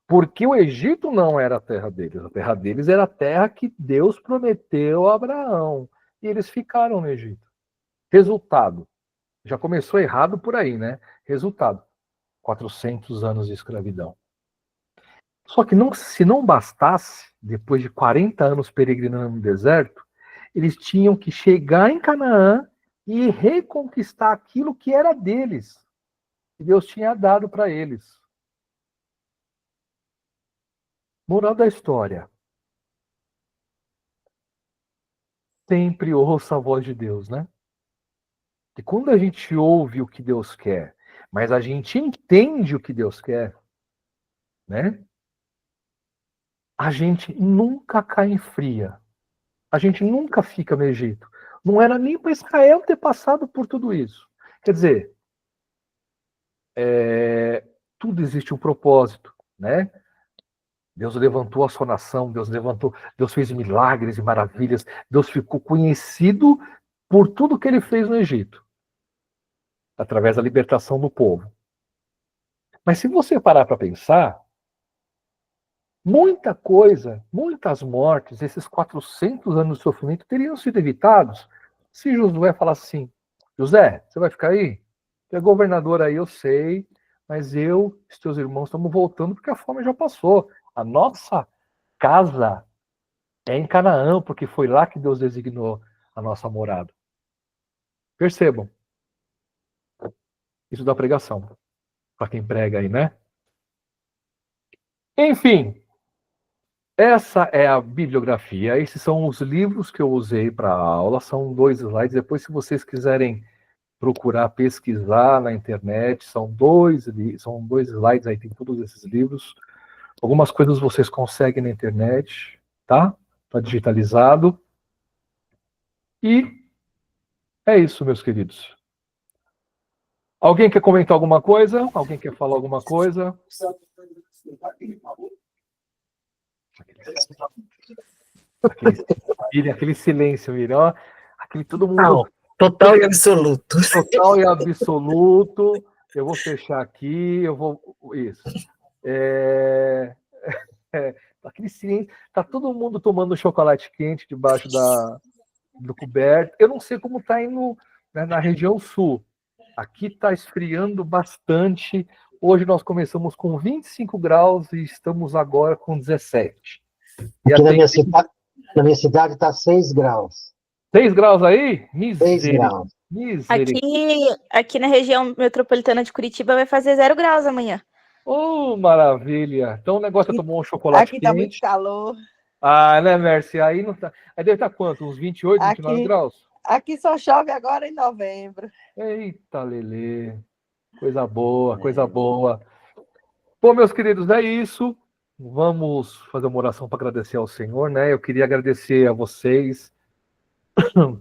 [SPEAKER 1] Porque o Egito não era a terra deles. A terra deles era a terra que Deus prometeu a Abraão. E eles ficaram no Egito. Resultado. Já começou errado por aí, né? Resultado. 400 anos de escravidão. Só que se não bastasse, depois de 40 anos peregrinando no deserto, eles tinham que chegar em Canaã e reconquistar aquilo que era deles. Que Deus tinha dado para eles. Moral da história. Sempre ouça a voz de Deus, né? E quando a gente ouve o que Deus quer, mas a gente entende o que Deus quer, né? A gente nunca cai em fria. A gente nunca fica no Egito. Não era nem para Israel ter passado por tudo isso. Quer dizer, tudo existe um propósito, né? Deus levantou a sua nação, Deus fez milagres e maravilhas, Deus ficou conhecido por tudo que ele fez no Egito, através da libertação do povo. Mas se você parar para pensar, muita coisa, muitas mortes, esses 400 anos de sofrimento teriam sido evitados se Josué falasse assim: José, você vai ficar aí? Tu é governador aí, eu sei, mas eu e os teus irmãos estamos voltando porque a fome já passou. A nossa casa é em Canaã, porque foi lá que Deus designou a nossa morada. Percebam. Isso da pregação. Para quem prega aí, né? Enfim, essa é a bibliografia. Esses são os livros que eu usei para a aula. São 2 slides. Depois, se vocês quiserem procurar, pesquisar na internet, são dois slides aí, tem todos esses livros. Algumas coisas vocês conseguem na internet, tá? Tá digitalizado. E é isso, meus queridos. Alguém quer comentar alguma coisa? Alguém quer falar alguma coisa? Aquele silêncio, Miriam. Aquele todo mundo.
[SPEAKER 3] Não, total e absoluto.
[SPEAKER 1] Total e absoluto. Eu vou fechar aqui. Isso. Aquele silêncio. Tá todo mundo tomando chocolate quente debaixo do coberto. Eu não sei como está indo, né, na região sul. Aqui está esfriando bastante. Hoje nós começamos com 25 graus e estamos agora com 17.
[SPEAKER 2] Aqui na minha cidade está 6 graus.
[SPEAKER 1] 6 graus aí?
[SPEAKER 2] 6 graus.
[SPEAKER 7] Aqui na região metropolitana de Curitiba vai fazer 0 graus amanhã.
[SPEAKER 1] Oh, maravilha. Então o negócio é tomar um chocolate
[SPEAKER 8] Aqui está muito
[SPEAKER 1] quente.
[SPEAKER 8] calor.
[SPEAKER 1] Ah, né, Mercy? Aí não tá. Aí deve estar quanto? Uns 28, 29 graus?
[SPEAKER 8] Aqui só chove agora em novembro.
[SPEAKER 1] Eita, Lelê. Coisa boa, coisa boa. Bom, meus queridos, é isso. Vamos fazer uma oração para agradecer ao Senhor, né? Eu queria agradecer a vocês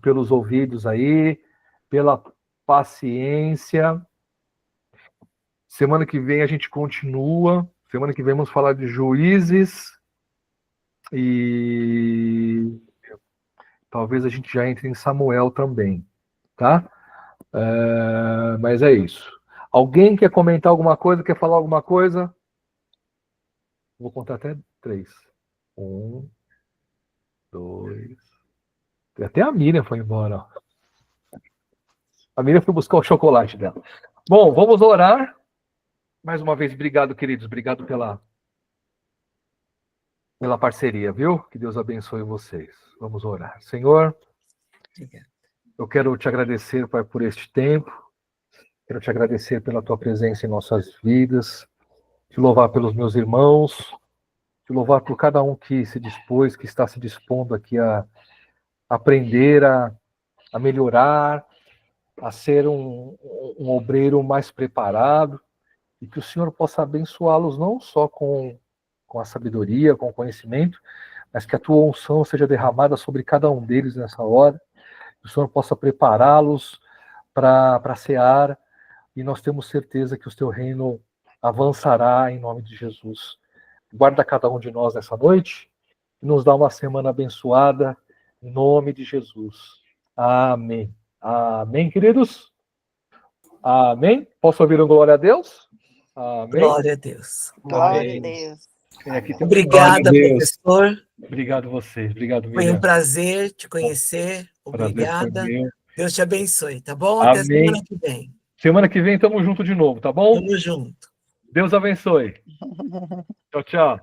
[SPEAKER 1] pelos ouvidos aí, pela paciência. Semana que vem a gente continua. Semana que vem vamos falar de Juízes e talvez a gente já entre em Samuel também, tá? Mas é isso. Alguém quer comentar alguma coisa? Quer falar alguma coisa? Vou contar até 3. 1, 2. Até a Miriam foi embora. Ó. A Miriam foi buscar o chocolate dela. Bom, vamos orar. Mais uma vez, obrigado, queridos. Obrigado pela parceria, viu? Que Deus abençoe vocês. Vamos orar. Senhor, eu quero te agradecer, Pai, por este tempo. Quero te agradecer pela tua presença em nossas vidas. Te louvar pelos meus irmãos. Te louvar por cada um que se dispôs, que está se dispondo aqui a aprender, a melhorar, a ser um obreiro mais preparado. E que o Senhor possa abençoá-los não só com a sabedoria, com o conhecimento, mas que a tua unção seja derramada sobre cada um deles nessa hora. Que o Senhor possa prepará-los para a seara. E nós temos certeza que o teu reino avançará em nome de Jesus. Guarda cada um de nós nessa noite e nos dá uma semana abençoada em nome de Jesus. Amém. Amém, queridos? Amém? Posso ouvir um glória a Deus? Amém?
[SPEAKER 3] Glória a Deus.
[SPEAKER 8] Glória a Deus.
[SPEAKER 3] Obrigada, professor.
[SPEAKER 1] Obrigado a vocês. Obrigado,
[SPEAKER 3] Foi
[SPEAKER 1] Miriam.
[SPEAKER 3] um prazer te conhecer. Obrigada. Deus te abençoe, tá bom?
[SPEAKER 1] Amém.
[SPEAKER 3] Até semana que vem.
[SPEAKER 1] Semana que vem estamos juntos de novo, tá bom?
[SPEAKER 3] Tamo junto.
[SPEAKER 1] Deus abençoe. Tchau, tchau.